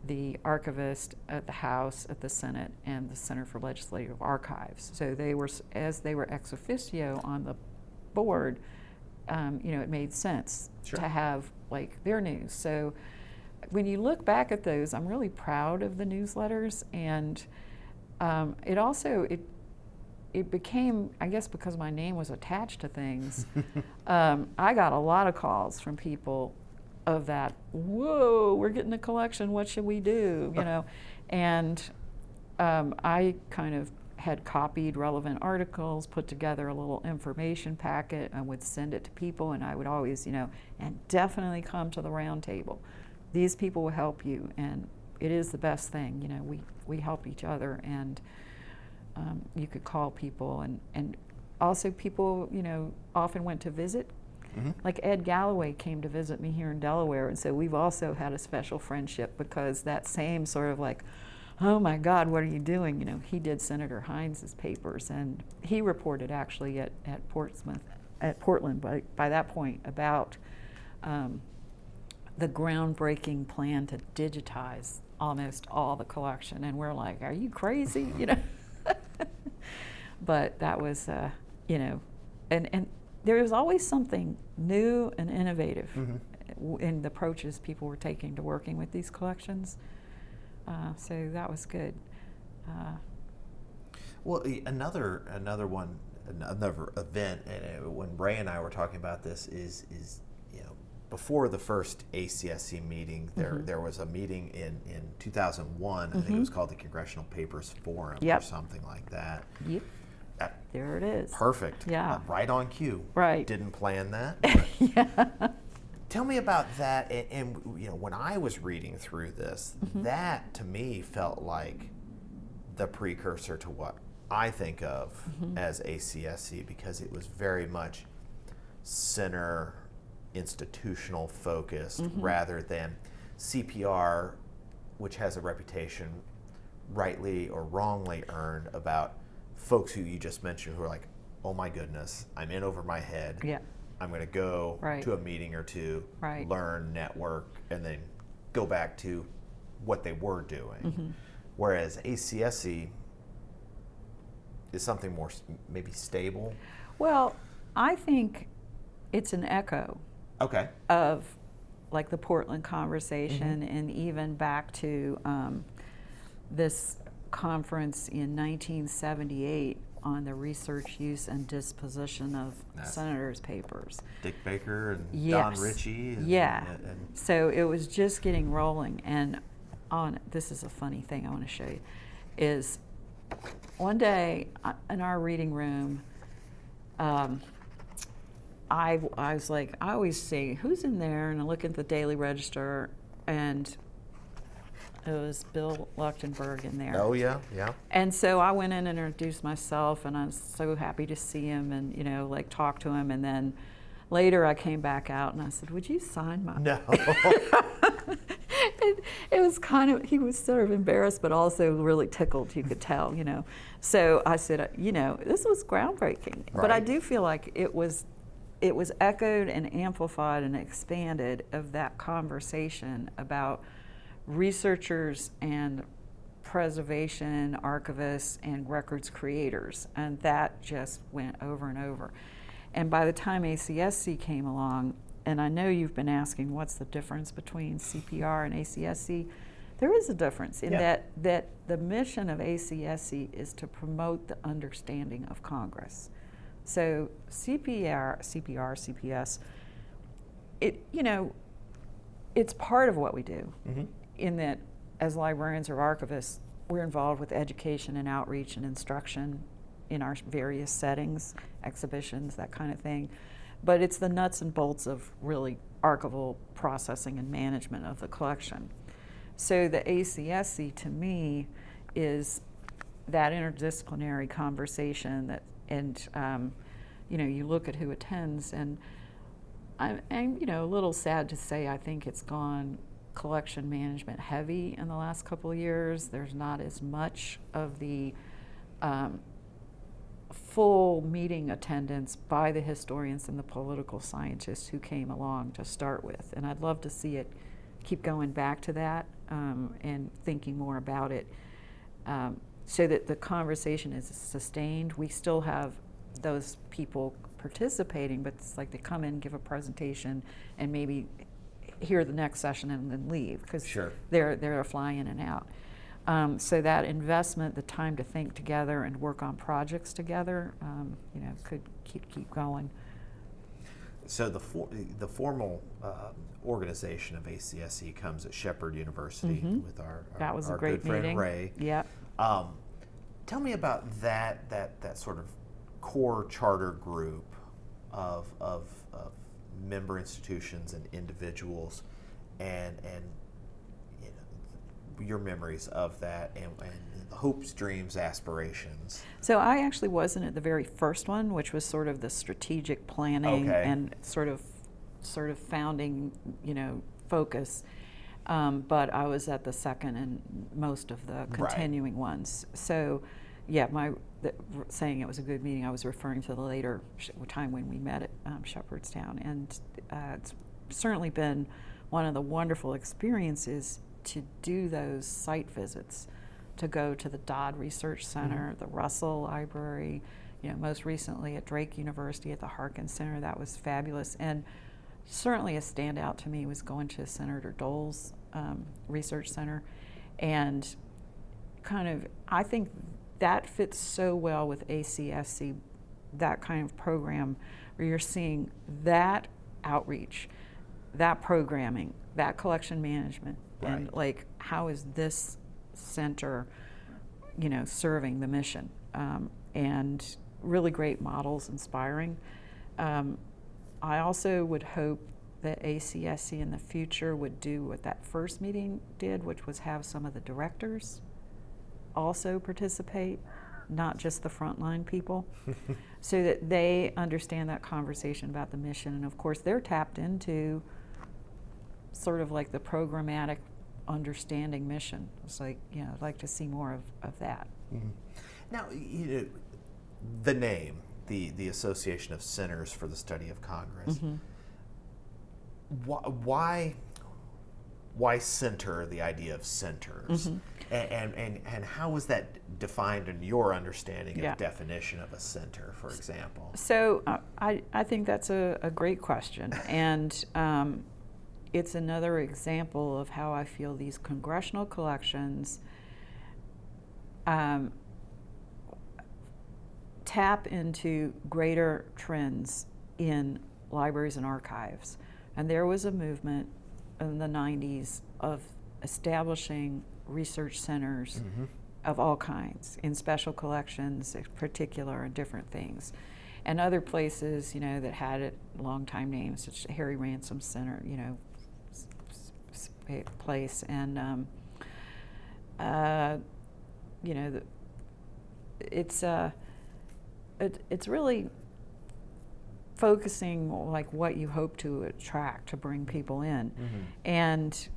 the archivist at the House, at the Senate, and the Center for Legislative Archives. So they were, as they were ex officio on the board, it made sense to have like their news. So when you look back at those, I'm really proud of the newsletters, and it became, I guess because my name was attached to things, I got a lot of calls from people of that, whoa, we're getting a collection, what should we do, And I kind of had copied relevant articles, put together a little information packet, and would send it to people, and I would always, and definitely come to the round table. These people will help you, and it is the best thing, we help each other, and you could call people, and also people, often went to visit. Like Ed Galloway came to visit me here in Delaware, and so we've also had a special friendship because that same sort of like, oh my God, what are you doing? He did Senator Hines's papers, and he reported actually at Portland by that point about the groundbreaking plan to digitize almost all the collection, and we're like, are you crazy? But that was, and there was always something new and innovative in the approaches people were taking to working with these collections. So that was good. Well, another event, and when Ray and I were talking about this, is before the first ACSC meeting, there was a meeting in 2001. I think it was called the Congressional Papers Forum or something like that. Yep. There it is. Perfect. Yeah. Right on cue. Right. Didn't plan that. Yeah. Tell me about that. And when I was reading through this, that to me felt like the precursor to what I think of as ACSC, because it was very much center institutional focused rather than CPR, which has a reputation, rightly or wrongly earned, about folks who you just mentioned who are like, oh my goodness, I'm in over my head. Yeah. I'm going to go to a meeting or two, learn, network, and then go back to what they were doing. Whereas ACSC is something more maybe stable. Well, I think it's an echo of like the Portland conversation, and even back to this conference in 1978 on the research, use, and disposition of senators' papers. Dick Baker and Don Ritchie. And So it was just getting rolling. And this is a funny thing I want to show you, is one day in our reading room, I was like, I always say, who's in there? And I look at the Daily Register, and it was Bill Leuchtenberg in there. Oh, yeah. And so I went in and introduced myself, and I was so happy to see him and, like talk to him. And then later I came back out and I said, would you sign my... No. It was kind of, he was sort of embarrassed, but also really tickled, you could tell, So I said, this was groundbreaking. But I do feel like it was echoed and amplified and expanded of that conversation about researchers and preservation archivists and records creators, and that just went over and over. And by the time ACSC came along, and I know you've been asking what's the difference between CPR and ACSC, there is a difference in that the mission of ACSC is to promote the understanding of Congress. So CPR, CPS, it's part of what we do, in that as librarians or archivists, we're involved with education and outreach and instruction in our various settings, exhibitions, that kind of thing. But it's the nuts and bolts of really archival processing and management of the collection. So the ACSC, to me, is that interdisciplinary conversation that, and you look at who attends, and I'm a little sad to say I think it's gone collection management heavy in the last couple of years. There's not as much of the full meeting attendance by the historians and the political scientists who came along to start with. And I'd love to see it keep going back to that and thinking more about it so that the conversation is sustained. We still have those people participating, but it's like they come in, give a presentation, and maybe hear the next session and then leave, because they're flying in and out. So that investment, the time to think together and work on projects together, could keep going. So the formal organization of ACSC comes at Shepherd University with our great good friend meeting. Ray. Yeah. Tell me about that sort of core charter group of member institutions and individuals, and your memories of that, and the hopes, dreams, aspirations. So I actually wasn't at the very first one, which was sort of the strategic planning and sort of founding, focus. But I was at the second and most of the continuing ones. So, saying it was a good meeting, I was referring to the later time when we met at Shepherdstown, and it's certainly been one of the wonderful experiences to do those site visits, to go to the Dodd Research Center, the Russell Library, most recently at Drake University at the Harkins Center. That was fabulous. And certainly a standout to me was going to Senator Dole's Research Center. And I think that fits so well with ACSC, that kind of program where you're seeing that outreach, that programming, that collection management, and like, how is this center, serving the mission? And really great models, inspiring. I also would hope that ACSC in the future would do what that first meeting did, which was have some of the directors also participate, not just the frontline people, so that they understand that conversation about the mission. And of course, they're tapped into sort of like the programmatic understanding mission. It's like, I'd like to see more of that. Mm-hmm. Now, the name, the Association of Centers for the Study of Congress, Mm-hmm. why center, the idea of centers? Mm-hmm. And how is that defined in your understanding of definition of a center, for example? So I think that's a great question. And it's another example of how I feel these congressional collections tap into greater trends in libraries and archives. And there was a movement in the 90s of establishing research centers mm-hmm. of all kinds, in special collections in particular, and different things. And other places, that had it long-time names, such as Harry Ransom Center, place. And, it's really focusing like what you hope to attract to bring people in. Mm-hmm. And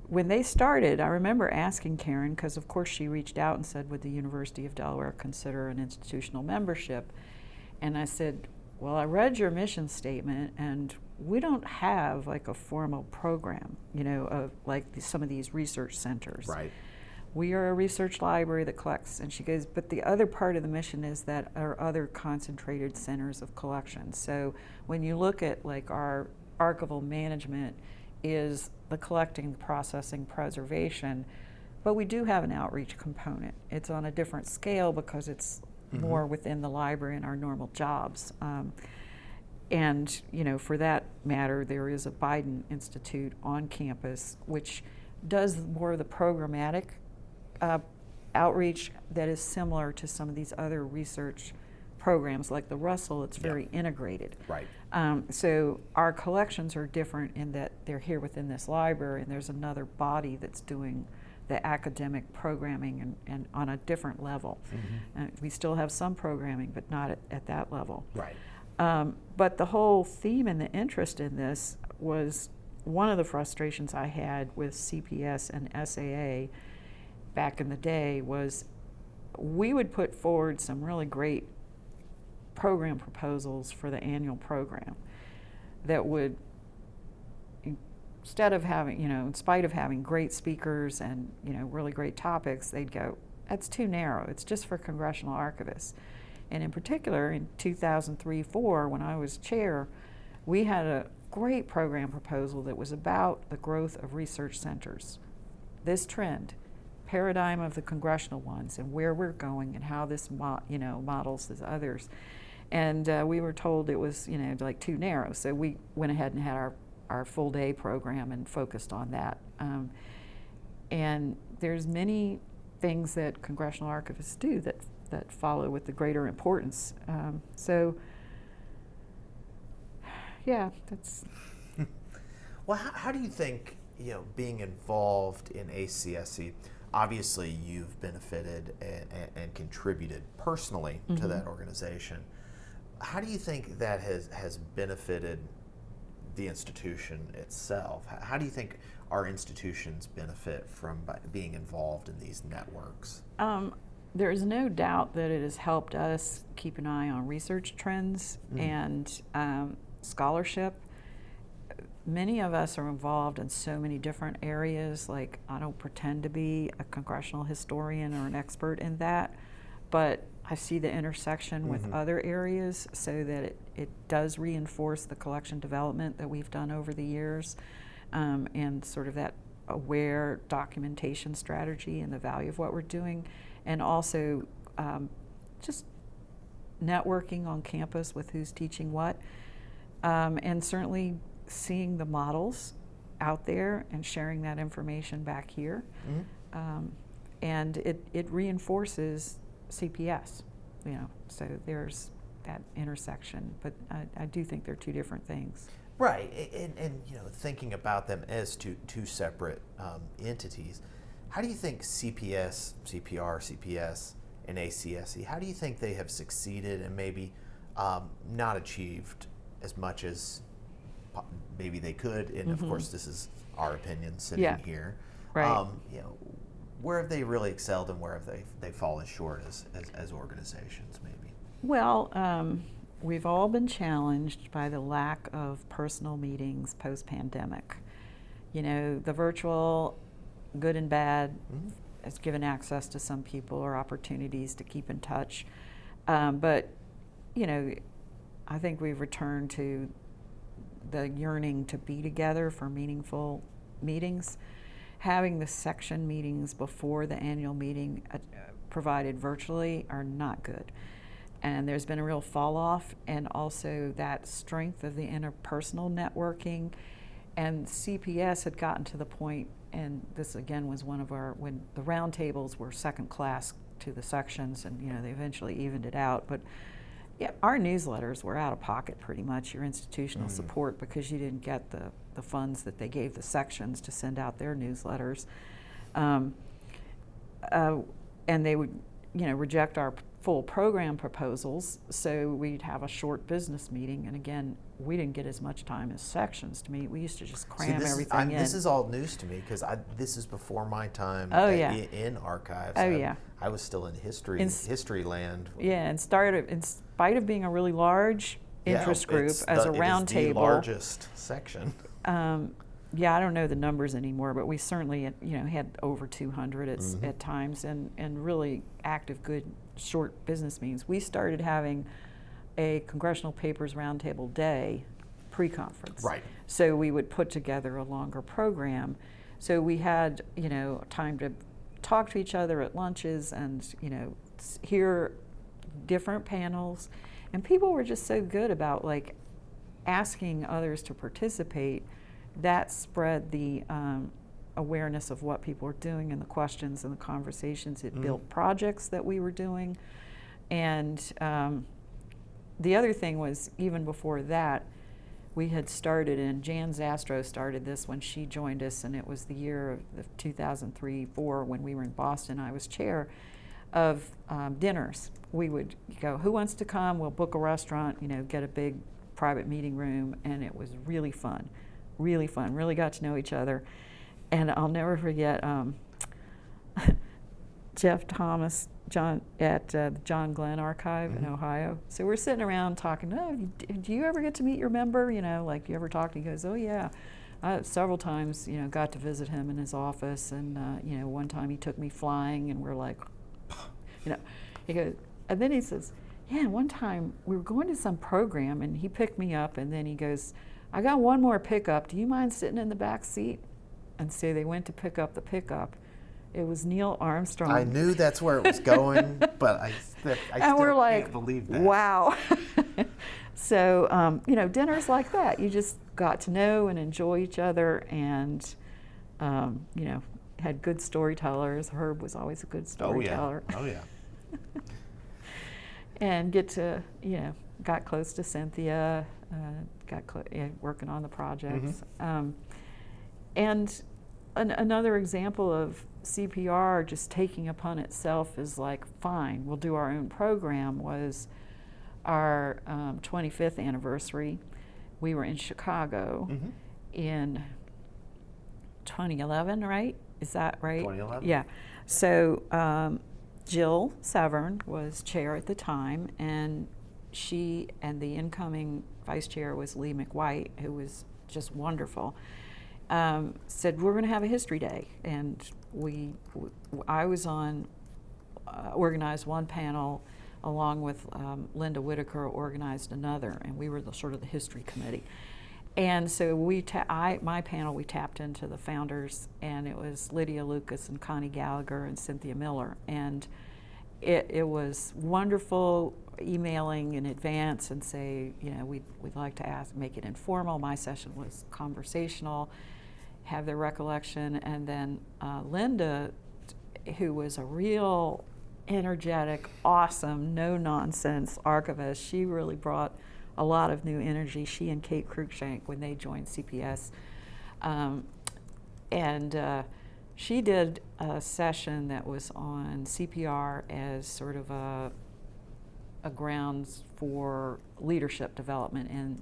when they started, I remember asking Karen, because of course she reached out and said, would the University of Delaware consider an institutional membership? And I said, well, I read your mission statement, and we don't have like a formal program, of like some of these research centers. Right. We are a research library that collects. And she goes, but the other part of the mission is that our other concentrated centers of collection. So when you look at like our archival management is the collecting, processing, preservation, but we do have an outreach component. It's on a different scale because it's mm-hmm. more within the library and our normal jobs. And, for that matter, there is a Biden Institute on campus, which does more of the programmatic outreach that is similar to some of these other research programs like the Russell. It's very integrated. Right. So our collections are different in that they're here within this library, and there's another body that's doing the academic programming and on a different level. Mm-hmm. We still have some programming, but not at that level. Right. But the whole theme and the interest in this was one of the frustrations I had with CPS and SAA back in the day was we would put forward some really great program proposals for the annual program that would, instead of having, in spite of having great speakers and, really great topics, they'd go, that's too narrow. It's just for congressional archivists. And in particular, in 2003-04, when I was chair, we had a great program proposal that was about the growth of research centers. This trend, paradigm of the congressional ones, and where we're going and how this models as others. And we were told it was like too narrow, so we went ahead and had our full day program and focused on that. And there's many things that congressional archivists do that follow with the greater importance. So yeah, that's. Well, how do you think being involved in ACSC? Obviously, you've benefited and contributed personally mm-hmm. to that organization. How do you think that has benefited the institution itself? How do you think our institutions benefit from being involved in these networks? There is no doubt that it has helped us keep an eye on research trends mm-hmm. and scholarship. Many of us are involved in so many different areas. Like, I don't pretend to be a congressional historian or an expert in that, but I see the intersection mm-hmm. with other areas so that it does reinforce the collection development that we've done over the years, and sort of that aware documentation strategy and the value of what we're doing, and also just networking on campus with who's teaching what, and certainly seeing the models out there and sharing that information back here. Mm-hmm. And it reinforces CPS, so there's that intersection, but I do think they're two different things. Right, and thinking about them as two separate entities, how do you think CPS, CPR, CPS, and ACSC, how do you think they have succeeded and maybe not achieved as much as maybe they could? And of course, this is our opinion sitting here. Right. Where have they really excelled and where have they fallen short as organizations, maybe? Well, we've all been challenged by the lack of personal meetings post-pandemic. The virtual, good and bad, has given access to some people or opportunities to keep in touch. But, I think we've returned to the yearning to be together for meaningful meetings. Having the section meetings before the annual meeting provided virtually are not good. And there's been a real fall off, and also that strength of the interpersonal networking. And CPS had gotten to the point, and this again was one of when the roundtables were second class to the sections, and they eventually evened it out. But yeah, our newsletters were out of pocket pretty much, your institutional support, because you didn't get the funds that they gave the sections to send out their newsletters. And they would, reject our full program proposals, so we'd have a short business meeting, and again, we didn't get as much time as sections to meet. We used to just cram everything in. This is all news to me because this is before my time in archives. I was still in history land. Yeah, and started in spite of being a really large interest group as a round table. The largest section. I don't know the numbers anymore, but we certainly had over 200 at times, and really active, good, short business meetings. We started having a Congressional Papers Roundtable Day pre-conference. Right. So we would put together a longer program. So we had time to talk to each other at lunches and hear different panels, and people were just so good about asking others to participate. That spread the awareness of what people were doing and the questions and the conversations. It built projects that we were doing. And the other thing was, even before that, we had started, and Jan Zastro started this when she joined us, and it was the year of 2003-04 when we were in Boston. I was chair of dinners. We would go, who wants to come? We'll book a restaurant, get a big private meeting room, and it was really fun. Really fun, really got to know each other. And I'll never forget Jeff Thomas at the John Glenn Archive in Ohio. So we're sitting around talking, do you ever get to meet your member? You ever talk to him? He goes, oh yeah. Several times, got to visit him in his office, and one time he took me flying, and we're like, he goes, and then he says, yeah, one time we were going to some program, and he picked me up, and then he goes, I got one more pickup. Do you mind sitting in the back seat? And so they went to pick up the pickup. It was Neil Armstrong. I knew that's where it was going, but I still can't believe that. Wow. So, dinners like that, you just got to know and enjoy each other, and, had good storytellers. Herb was always a good storyteller. Oh, yeah. And get to, got close to Cynthia, working on the projects. And another example of CPR just taking upon itself is fine, we'll do our own program, was our 25th anniversary. We were in Chicago in 2011, right? Is that right? 2011. Yeah. So Jill Severn was chair at the time, and she and the incoming vice chair was Lee McWhite, who was just wonderful. Said we're going to have a history day, and I was on organized one panel, along with Linda Whitaker organized another, and we were sort of the history committee. And so my panel, we tapped into the founders, and it was Lydia Lucas and Connie Gallagher and Cynthia Miller, and it was wonderful emailing in advance and say, we'd like to make it informal. My session was conversational, have their recollection, and then Linda, who was a real energetic, awesome, no-nonsense archivist, she really brought a lot of new energy, she and Kate Cruikshank, when they joined CPS. She did a session that was on CPR as sort of a grounds for leadership development. And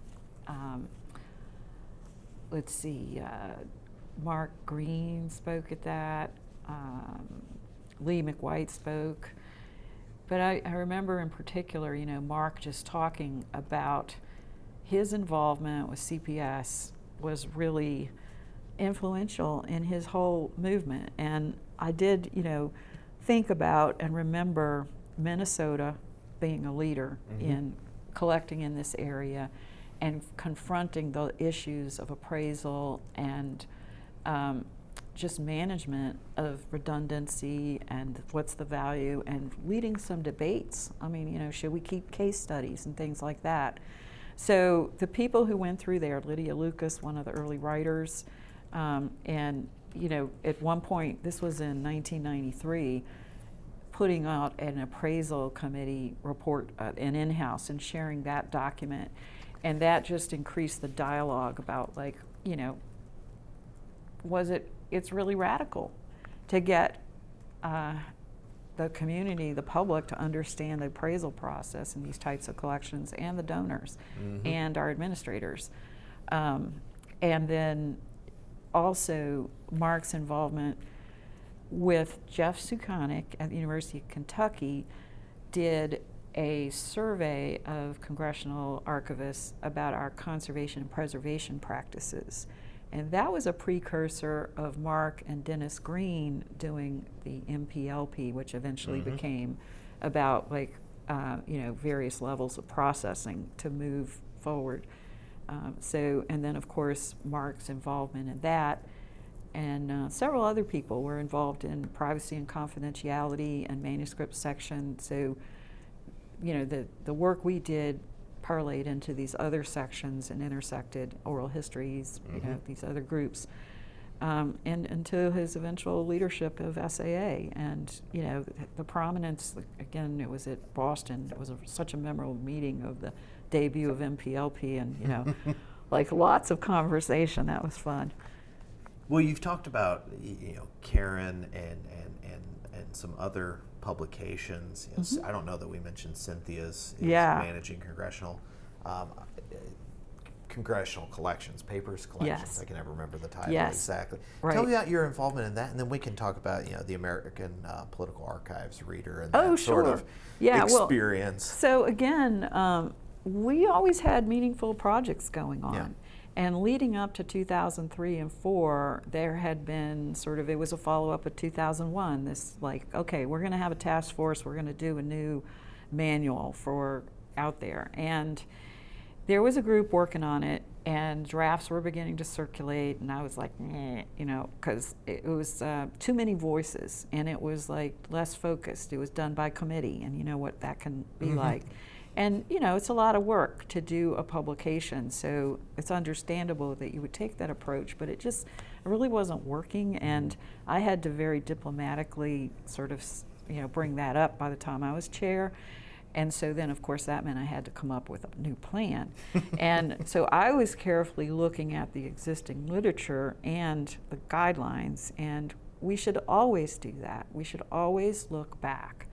let's see, Mark Green spoke at that, Lee McWhite spoke. But I remember in particular, Mark just talking about his involvement with CPS was really influential in his whole movement. And I did, think about and remember Minnesota being a leader in collecting in this area and confronting the issues of appraisal and just management of redundancy and what's the value, and leading some debates. I mean, should we keep case studies and things like that? So the people who went through there, Lydia Lucas, one of the early writers, and at one point, this was in 1993, putting out an appraisal committee report, an in-house, and sharing that document. And that just increased the dialogue about, it's really radical to get the community, the public, to understand the appraisal process in these types of collections, and the donors and our administrators. And then also Mark's involvement with Jeff Sukanik at the University of Kentucky did a survey of congressional archivists about our conservation and preservation practices. And that was a precursor of Mark and Dennis Green doing the MPLP, which eventually became about various levels of processing to move forward. And then of course Mark's involvement in that, and several other people were involved in privacy and confidentiality and manuscript section. So, the work we did parlayed into these other sections and intersected oral histories, these other groups, and into his eventual leadership of SAA. And, the prominence, again, it was at Boston. It was such a memorable meeting of the debut of MPLP, and, lots of conversation. That was fun. Well, you've talked about, Karen and some other publications. I don't know that we mentioned Cynthia's managing congressional collections, papers collections. Yes. I can never remember the title exactly. Right. Tell me about your involvement in that, and then we can talk about the American Political Archives reader and that sort of experience. So again, we always had meaningful projects going on. Yeah. And leading up to 2003 and 4, there had been it was a follow-up of 2001, this okay, we're going to have a task force, we're going to do a new manual for out there. And there was a group working on it, and drafts were beginning to circulate, and I was like, because it was too many voices, and it was less focused. It was done by committee, and you know what that can be like. And, it's a lot of work to do a publication, so it's understandable that you would take that approach, but it really wasn't working, and I had to very diplomatically bring that up by the time I was chair. And so then, of course, that meant I had to come up with a new plan. And so I was carefully looking at the existing literature and the guidelines, and we should always do that. We should always look back.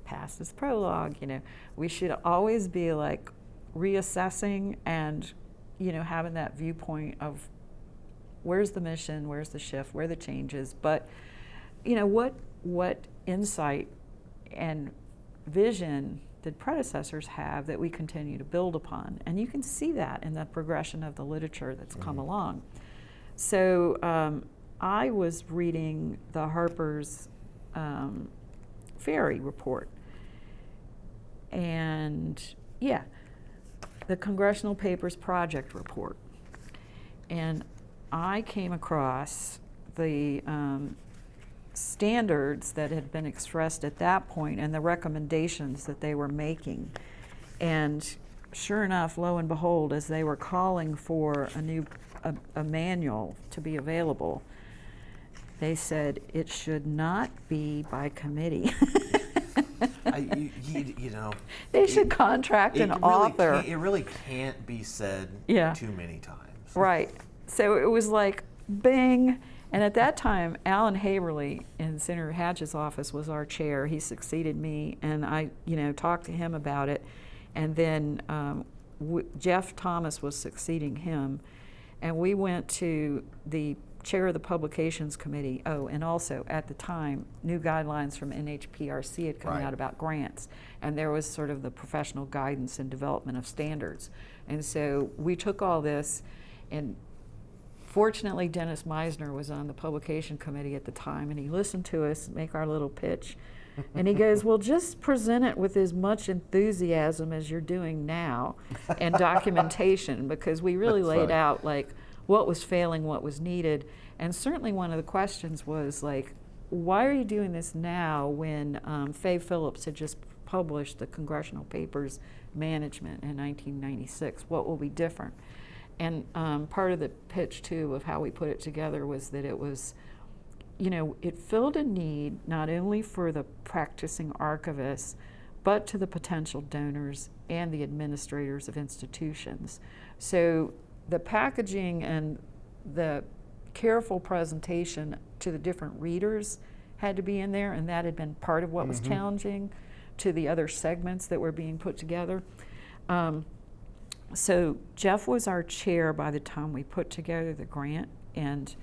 Past is prologue, we should always be reassessing and, having that viewpoint of where's the mission, where's the shift, where are the changes, but, what insight and vision did predecessors have that we continue to build upon? And you can see that in the progression of the literature that's come along. So I was reading the Harper's Ferry report. And the Congressional Papers Project report. And I came across the standards that had been expressed at that point and the recommendations that they were making. And sure enough, lo and behold, as they were calling for a manual to be available, they said it should not be by committee. You know, They should contract an author. It really can't be said too many times. Right. So it was like, bing. And at that time, Alan Haverly in Senator Hatch's office was our chair. He succeeded me, and I, talked to him about it. And then Jeff Thomas was succeeding him, and we went to the chair of the publications committee. Oh, and also at the time, new guidelines from NHPRC had come out about grants, and there was sort of the professional guidance and development of standards. And so we took all this, and fortunately, Dennis Meisner was on the publication committee at the time, and he listened to us make our little pitch. And he goes, well, just present it with as much enthusiasm as you're doing now and documentation, because we really laid out like what was failing, what was needed. And certainly one of the questions was like, why are you doing this now when Faye Phillips had just published the Congressional Papers Management in 1996? What will be different? And part of the pitch, too, of how we put it together was that it was, it filled a need not only for the practicing archivists, but to the potential donors and the administrators of institutions. So the packaging and the careful presentation to the different readers had to be in there, and that had been part of what was challenging to the other segments that were being put together. So Jeff was our chair by the time we put together the grant, and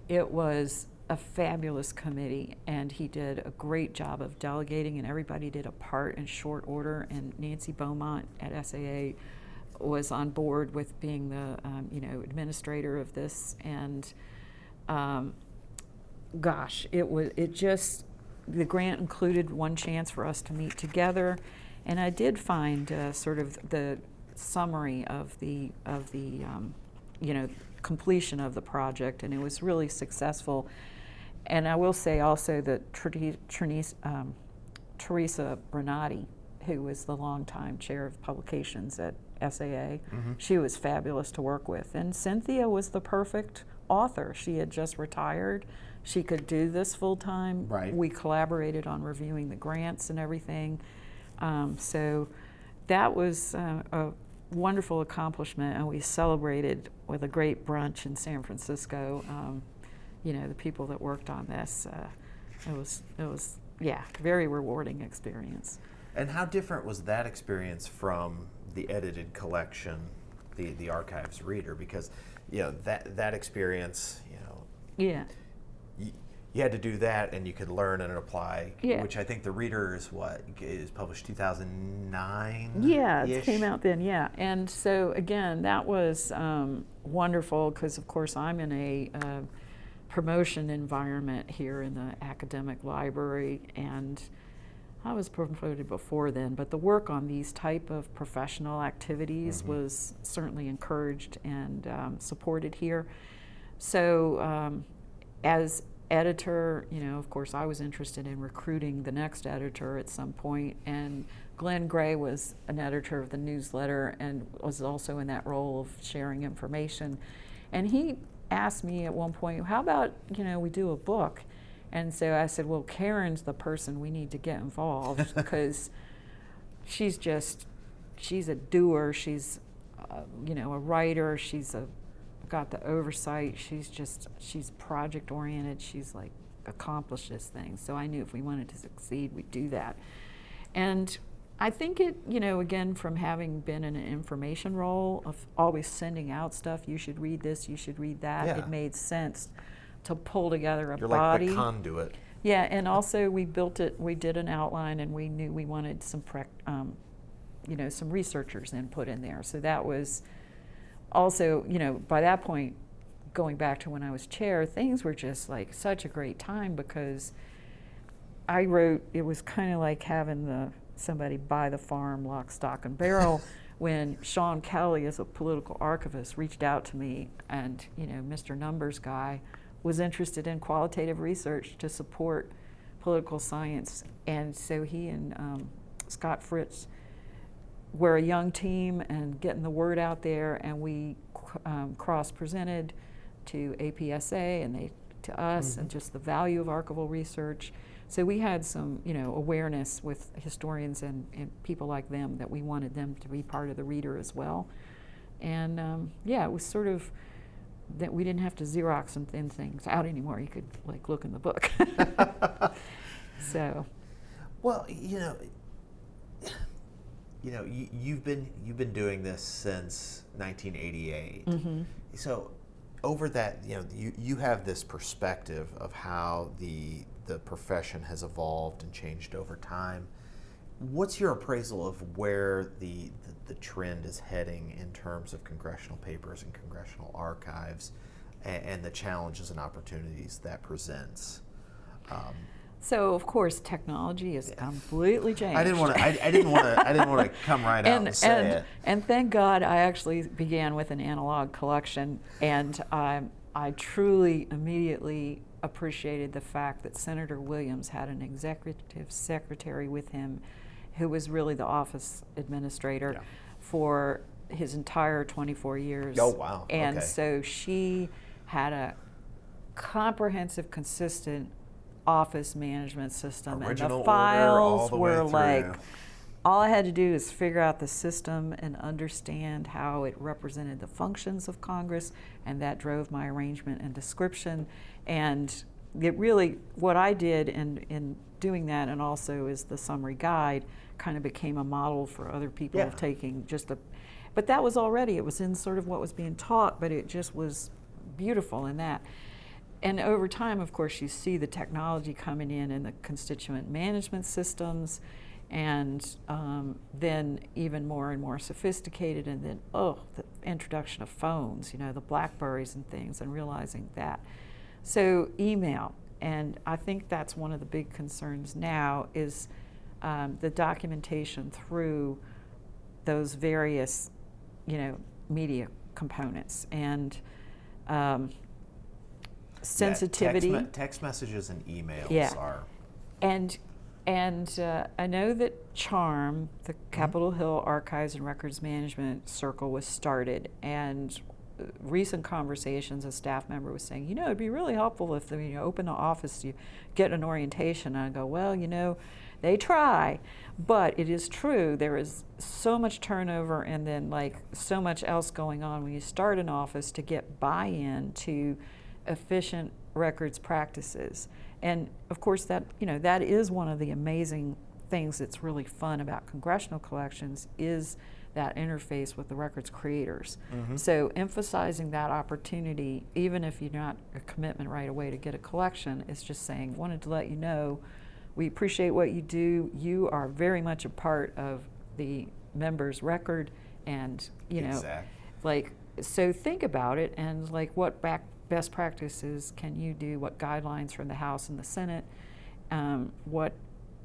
it was a fabulous committee, and he did a great job of delegating, and everybody did a part in short order, and Nancy Beaumont at SAA was on board with being the administrator of this, and the grant included one chance for us to meet together, and I did find sort of the summary of the completion of the project, and it was really successful. And I will say also that Teresa Bernardi, who was the longtime chair of publications at SAA, she was fabulous to work with. And Cynthia was the perfect author. She had just retired. She could do this full time. Right. We collaborated on reviewing the grants and everything. So that was a wonderful accomplishment, and we celebrated with a great brunch in San Francisco. The people that worked on this, it was very rewarding experience. And how different was that experience from the edited collection, the archives reader? Because that experience, you had to do that, and you could learn and apply, which I think the reader is published 2009? Yeah, it came out then, yeah. And so, again, that was wonderful, because, of course, I'm in a promotion environment here in the academic library, and I was promoted before then, but the work on these type of professional activities was certainly encouraged and supported here. So as editor, of course, I was interested in recruiting the next editor at some point, and Glenn Gray was an editor of the newsletter and was also in that role of sharing information. And he asked me at one point, how about, we do a book? And so I said, well, Karen's the person we need to get involved, because she's a doer, she's a writer, she's got the oversight, she's project oriented, she's like accomplishes things. So I knew if we wanted to succeed, we'd do that. And I think it, again, from having been in an information role of always sending out stuff, you should read this, you should read that, it made sense to pull together a You're body. You're like the conduit. Yeah, and also we built it, we did an outline, and we knew we wanted some some researchers' input in there. So that was also, by that point, going back to when I was chair, things were just like such a great time, because I wrote, it was kind of like having somebody buy the farm lock, stock, and barrel when Sean Kelly, as a political archivist, reached out to me, and Mr. Numbers guy was interested in qualitative research to support political science. And so he and Scott Fritz were a young team and getting the word out there, and we cross-presented to APSA and they to us, and just the value of archival research. So we had some, awareness with historians and people like them that we wanted them to be part of the reader as well. And it was sort of that we didn't have to Xerox and thin things out anymore. You could look in the book. So. Well, you've been doing this since 1988. Mm-hmm. So over that, you have this perspective of how the profession has evolved and changed over time. What's your appraisal of where the trend is heading in terms of congressional papers and congressional archives, and the challenges and opportunities that presents? So of course, technology has completely changed. I didn't want to come right out and say it. And thank God I actually began with an analog collection, and I truly immediately appreciated the fact that Senator Williams had an executive secretary with him who was really the office administrator for his entire 24 years. Oh, wow. And okay. So she had a comprehensive, consistent office management system. Original and the files order all the way were through. all I had to do is figure out the system and understand how it represented the functions of Congress, and that drove my arrangement and description. And it really, what I did in doing that, and also is the summary guide, kind of became a model for other people of taking but that was already, it was in sort of what was being taught, but it just was beautiful in that. And over time, of course, you see the technology coming in the constituent management systems, and then even more and more sophisticated, and then, the introduction of phones, the BlackBerries and things, and realizing that. So email, and I think that's one of the big concerns now is the documentation through those various, media components, and sensitivity. Text messages and emails are. And I know that CHARM, the Capitol Hill Archives and Records Management Circle, was started, and recent conversations, a staff member was saying, it'd be really helpful if they open the office, you get an orientation. And I go, well, they try, but it is true, there is so much turnover, and then so much else going on when you start an office to get buy-in to efficient records practices. And of course that is one of the amazing things that's really fun about congressional collections, is that interface with the records creators. So emphasizing that opportunity, even if you're not a commitment right away to get a collection, is just saying, wanted to let you know, we appreciate what you do. You are very much a part of the member's record, and so think about it, and what best practices can you do? What guidelines from the House and the Senate? What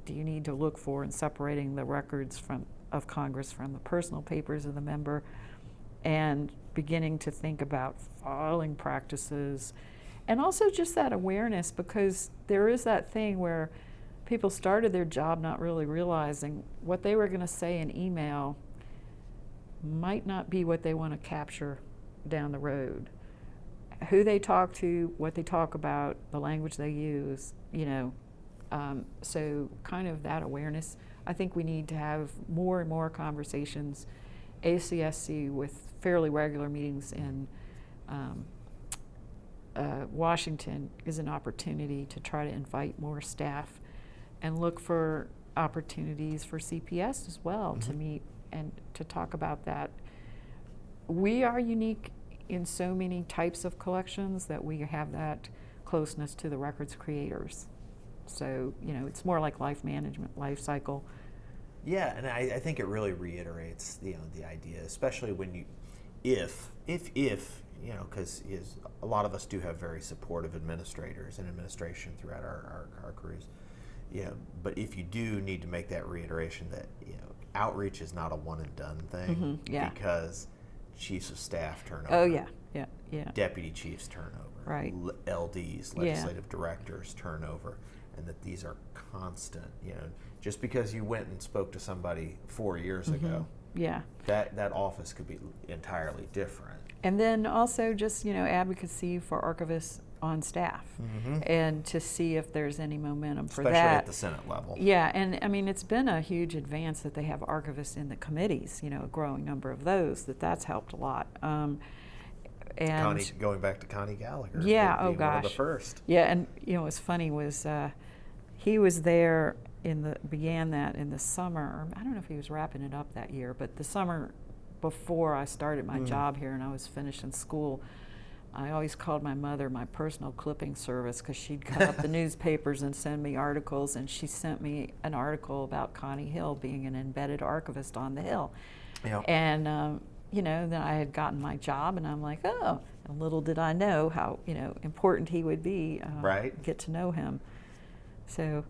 do you need to look for in separating the records of Congress from the personal papers of the member? And beginning to think about filing practices, and also just that awareness, because there is that thing where people started their job not really realizing what they were going to say in email might not be what they want to capture down the road. Who they talk to, what they talk about, the language they use, so kind of that awareness. I think we need to have more and more conversations. ACSC, with fairly regular meetings in Washington, is an opportunity to try to invite more staff and look for opportunities for CPS as well to meet and to talk about that. We are unique in so many types of collections that we have that closeness to the records creators. So, it's more like life management, life cycle. Yeah, and I think it really reiterates the idea, especially when because a lot of us do have very supportive administrators and administration throughout our careers. But if you do need to make that reiteration that outreach is not a one and done thing, because chiefs of staff turnover. Oh yeah. Deputy chiefs turnover. Right. LDs, legislative directors turnover, and that these are constant. Just because you went and spoke to somebody 4 years ago, that office could be entirely different. And then also just advocacy for archivists on staff, Mm-hmm. and to see if there's any momentum for Especially that. at the Senate level. Yeah, and I mean, it's been a huge advance that they have archivists in the committees, you know, a growing number of those, that's helped a lot. And Going back to Connie Gallagher. yeah, being oh gosh. one of the first. Yeah, and you know, what's funny was he was there began that in the summer. I don't know if he was wrapping it up that year, but the summer before I started my job here and I was finishing school, I always called my mother my personal clipping service because she'd cut up the newspapers and send me articles, and she sent me an article about Connie Hill being an embedded archivist on the Hill. Yep. And you know, then I had gotten my job, and I'm like, oh, and little did I know how, you know, important he would be. Right. Get to know him. So,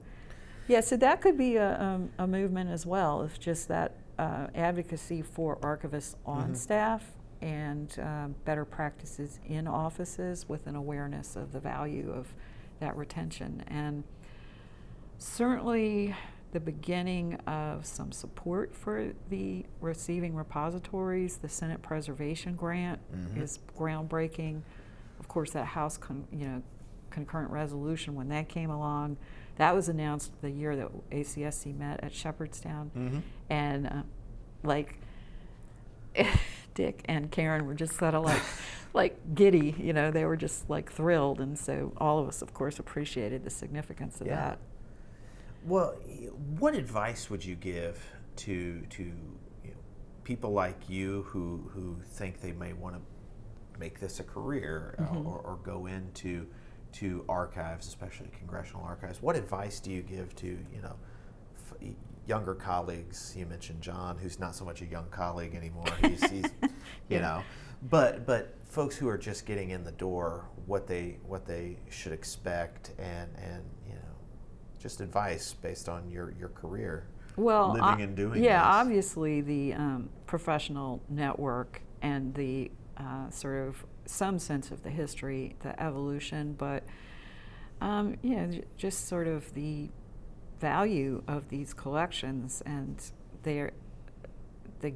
yeah, so that could be a movement as well. It's just that advocacy for archivists on staff and better practices in offices with an awareness of the value of that retention. And certainly the beginning of some support for the receiving repositories. The Senate Preservation Grant is groundbreaking. Of course, that House concurrent resolution, when that came along, that was announced the year that ACSC met at Shepherdstown. And like Dick and Karen were just sort of like giddy, you know, they were just like thrilled. And so all of us, of course, appreciated the significance of that. Well, what advice would you give to you know, people like you who think they may want to make this a career or go into archives, especially congressional archives? What advice do you give to, you know, younger colleagues? You mentioned John, who's not so much a young colleague anymore. He's you know, but folks who are just getting in the door, what they should expect, and you know, just advice based on your career, living and doing. Yeah, this. obviously the professional network and the sort of some sense of the history, the evolution, but you know, just sort of the value of these collections and the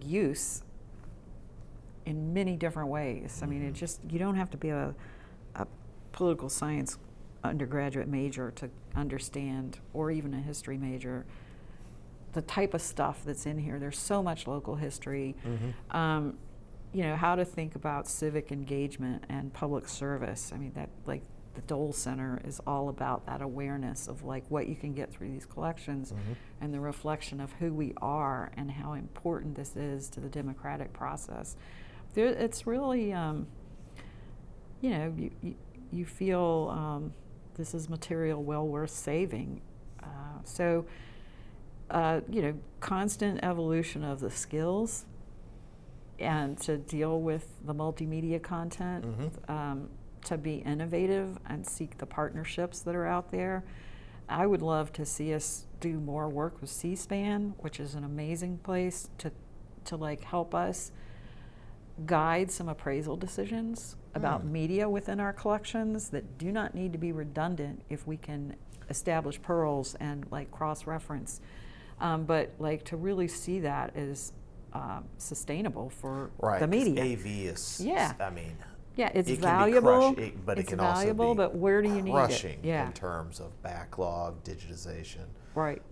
use in many different ways. I mean, it just, you don't have to be a political science undergraduate major to understand, or even a history major, the type of stuff that's in here. There's so much local history. You know, how to think about civic engagement and public service. I mean, that, like, the Dole Center is all about that awareness of like what you can get through these collections and the reflection of who we are and how important this is to the democratic process. It's really, you know, you feel this is material well worth saving. So, you know, constant evolution of the skills and to deal with the multimedia content, to be innovative and seek the partnerships that are out there. I would love to see us do more work with C-SPAN, which is an amazing place to like help us guide some appraisal decisions about media within our collections that do not need to be redundant if we can establish pearls and like cross-reference. But like to really see that as sustainable for the media. AV is, I mean, yeah, it's it valuable, can be but it's it can valuable, also be but where do you need it? crushing Yeah. in terms of backlog, digitization, Right.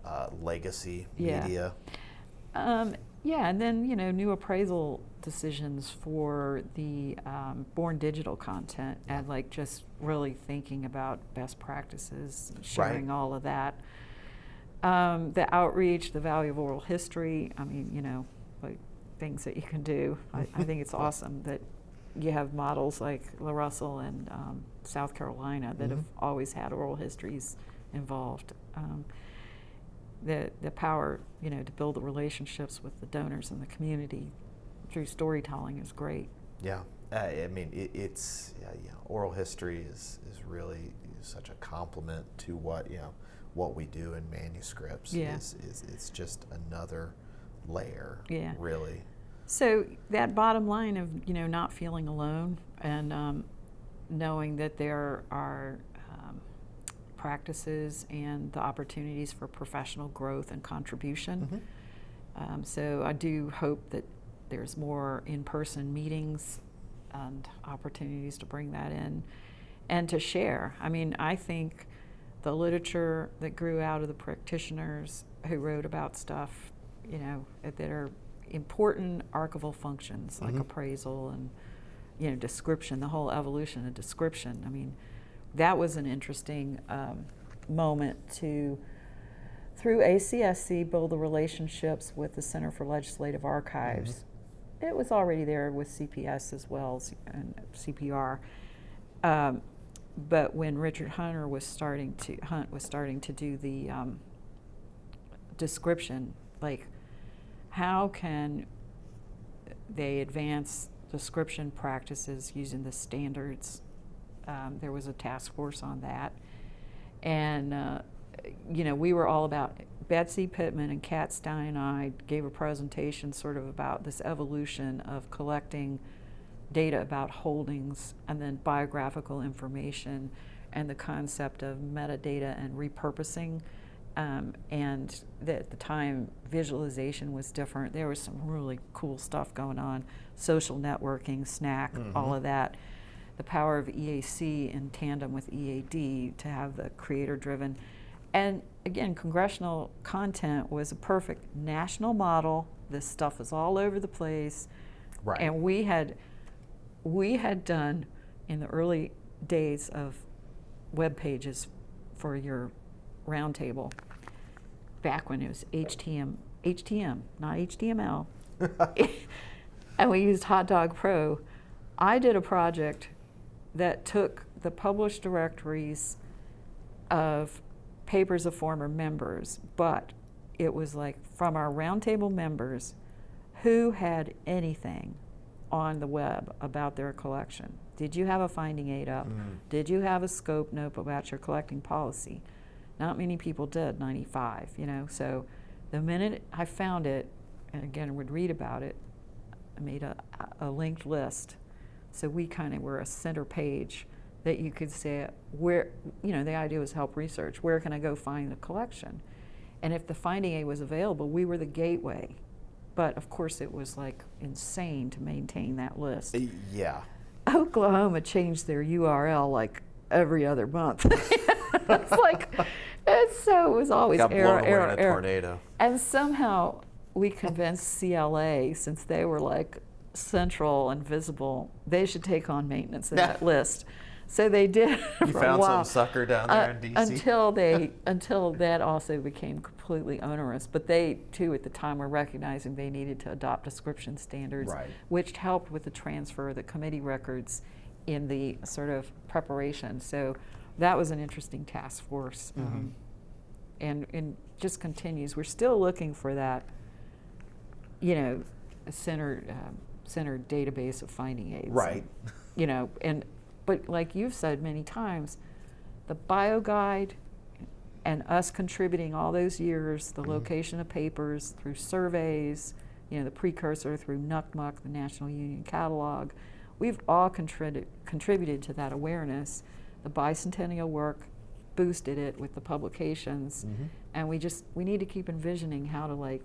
Legacy Yeah. media. Yeah, and then, you know, new appraisal decisions for the born digital content and like just really thinking about best practices, sharing all of that. The outreach, the value of oral history, I mean, you know, like things that you can do. I think it's awesome that you have models like La Russell and South Carolina that have always had oral histories involved. The power, you know, to build the relationships with the donors and the community through storytelling is great. Yeah, I mean, it's you know, oral history is really such a complement to what, you know, what we do in manuscripts. Yeah. It's just another layer. Yeah. Really. So that bottom line of, you know, not feeling alone and knowing that there are practices and the opportunities for professional growth and contribution. So I do hope that there's more in-person meetings and opportunities to bring that in. and to share. I mean, I think the literature that grew out of the practitioners who wrote about stuff, you know, that are important archival functions like appraisal and, you know, description, the whole evolution of description. I mean, that was an interesting moment to, through ACSC, build the relationships with the Center for Legislative Archives. It was already there with CPS as well and CPR. But when Richard Hunt was starting to do the description, like how can they advance description practices using the standards? There was a task force on that, and you know, we were all about. Betsy Pittman and Kat Stein and I gave a presentation sort of about this evolution of collecting data about holdings and then biographical information and the concept of metadata and repurposing. And at the time, visualization was different. There was some really cool stuff going on, social networking, SNAC, all of that. The power of EAC in tandem with EAD to have the creator-driven. And again, congressional content was a perfect national model. This stuff was all over the place. Right. And we had done, in the early days of web pages for your roundtable, back when it was HTML, not HTML, and we used Hot Dog Pro. I did a project that took the published directories of papers of former members, but it was like from our roundtable members who had anything on the web about their collection. Did you have a finding aid up? Did you have a scope note about your collecting policy? Not many people did, 95, you know. So the minute I found it, and again would read about it, I made a linked list. So we kind of were a center page that you could say where, you know, the idea was help research. Where can I go find the collection? And if the finding aid was available, we were the gateway. But of course it was like insane to maintain that list. Yeah. Oklahoma changed their URL like every other month. It's like, it was always Got error, blown away error, in a error. tornado. And somehow we convinced CLA, since they were like central and visible, they should take on maintenance of that list. So they did You for found a while. some sucker down there in DC? Until that also became completely onerous. But they, too, at the time were recognizing they needed to adopt description standards, Right. which helped with the transfer of the committee records in the sort of preparation. So that was an interesting task force. And just continues. We're still looking for that, you know, centered database of finding aids. Right. And, you know, but like you've said many times, the bio guide and us contributing all those years, the location of papers through surveys, you know, the precursor through NUCMUC, the National Union Catalog, we've all contributed to that awareness. The bicentennial work boosted it with the publications, and we need to keep envisioning how to like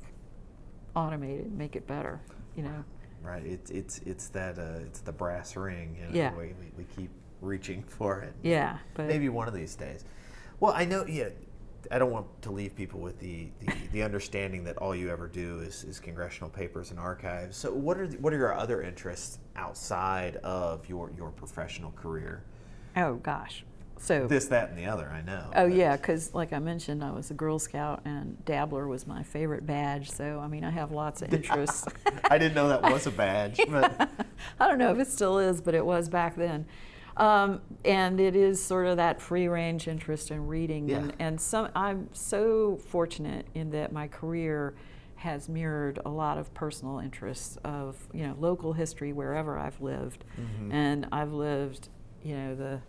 automate it, make it better, you know. Right. It's the brass ring. You know, Yeah. We keep reaching for it. Yeah, but Maybe one of these days. Well, I know. Yeah. I don't want to leave people with the understanding that all you ever do is congressional papers and archives. So what are your other interests outside of your professional career? oh gosh, so This, that, and the other. I know. oh but- yeah, because like I mentioned, I was a Girl Scout and Dabbler was my favorite badge. So I mean, I have lots of interests. I didn't know that was a badge, but I don't know if it still is, but it was back then. And it is sort of that free-range interest in reading. Yeah. And I'm so fortunate in that my career has mirrored a lot of personal interests of, you know, local history wherever I've lived. And I've lived, you know,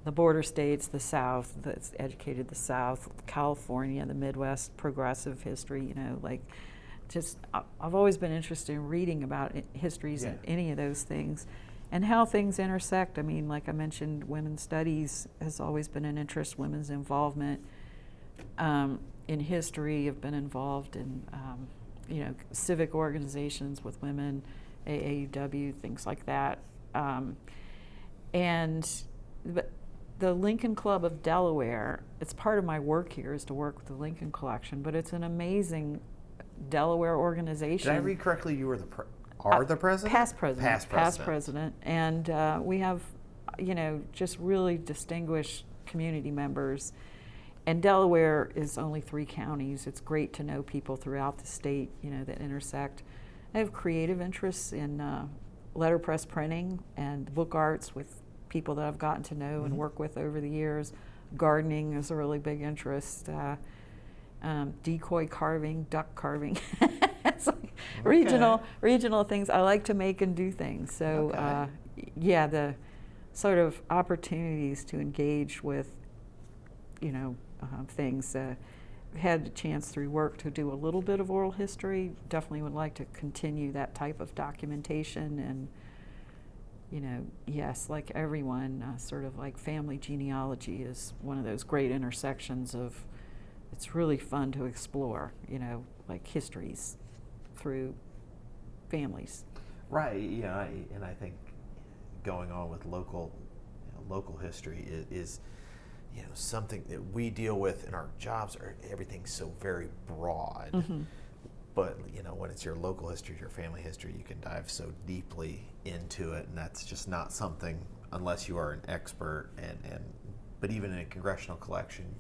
the border states, the South, that's educated the South, California, the Midwest, progressive history, you know, like just, I've always been interested in reading about histories and any of those things and how things intersect. I mean, like I mentioned, women's studies has always been an interest, women's involvement in history. I've been involved in, you know, civic organizations with women, AAUW, things like that. But the Lincoln Club of Delaware, it's part of my work here is to work with the Lincoln Collection, but it's an amazing Delaware organization. Did I read correctly? You were the president? Past president. Past president. And we have, just really distinguished community members. And Delaware is only 3 counties. It's great to know people throughout the state, that intersect. I have creative interests in letterpress printing and book arts with people that I've gotten to know and work with over the years. Gardening is a really big interest. Decoy carving, duck carving. It's like regional things. I like to make and do things. So the sort of opportunities to engage with, things. Had the chance through work to do a little bit of oral history. Definitely would like to continue that type of documentation. And yes, like everyone, sort of like family genealogy is one of those great intersections of, it's really fun to explore, like histories through families. Right, and I think going on with local history is something that we deal with in our jobs. Everything's so very broad. Mm-hmm. But when it's your local history, your family history, you can dive so deeply into it, and that's just not something unless you are an expert. But even in a congressional collection,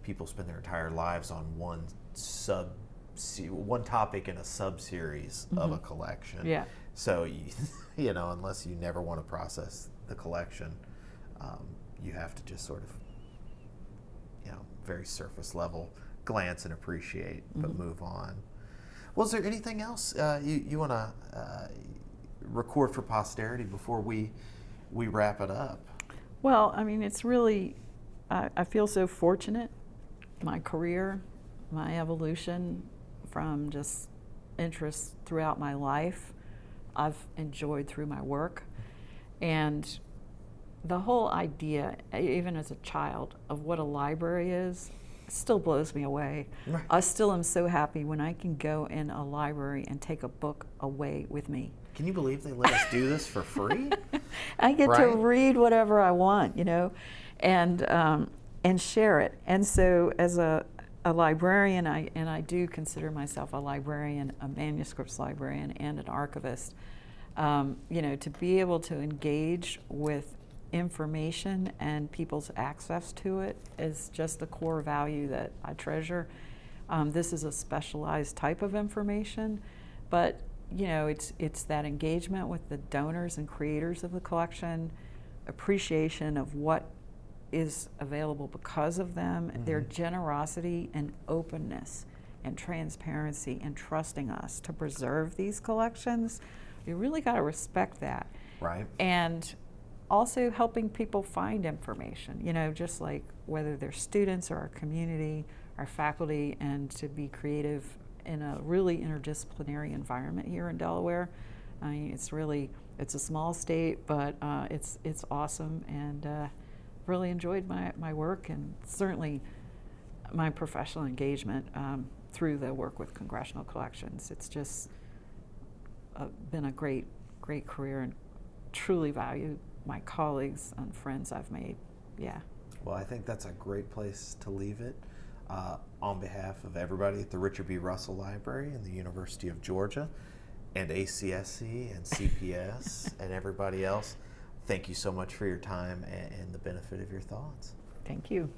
people spend their entire lives on one topic in a sub-series of a collection. Yeah. So unless you never want to process the collection, you have to just sort of very surface level glance and appreciate, but move on. Well, is there anything else you want to record for posterity before we wrap it up? Well, I mean, it's really, I feel so fortunate. My career, my evolution from just interests throughout my life, I've enjoyed through my work. And the whole idea, even as a child, of what a library is, still blows me away. Right. I still am so happy when I can go in a library and take a book away with me. Can you believe they let us do this for free? I get to Right? read whatever I want, and share it. And so as a librarian, I do consider myself a librarian, a manuscripts librarian, and an archivist. To be able to engage with information and people's access to it is just the core value that I treasure. This is a specialized type of information, but it's that engagement with the donors and creators of the collection, appreciation of what is available because of them, their generosity and openness and transparency and trusting us to preserve these collections. You really got to respect that. Right. And also helping people find information, just like whether they're students or our community, our faculty, and to be creative in a really interdisciplinary environment here in Delaware. I mean, it's a small state, but it's awesome, and really enjoyed my work, and certainly my professional engagement through the work with congressional collections. It's just been a great career, and truly value my colleagues and friends I've made. Yeah. Well, I think that's a great place to leave it. On behalf of everybody at the Richard B. Russell Library and the University of Georgia and ACSC and CPS and everybody else, thank you so much for your time and the benefit of your thoughts. Thank you.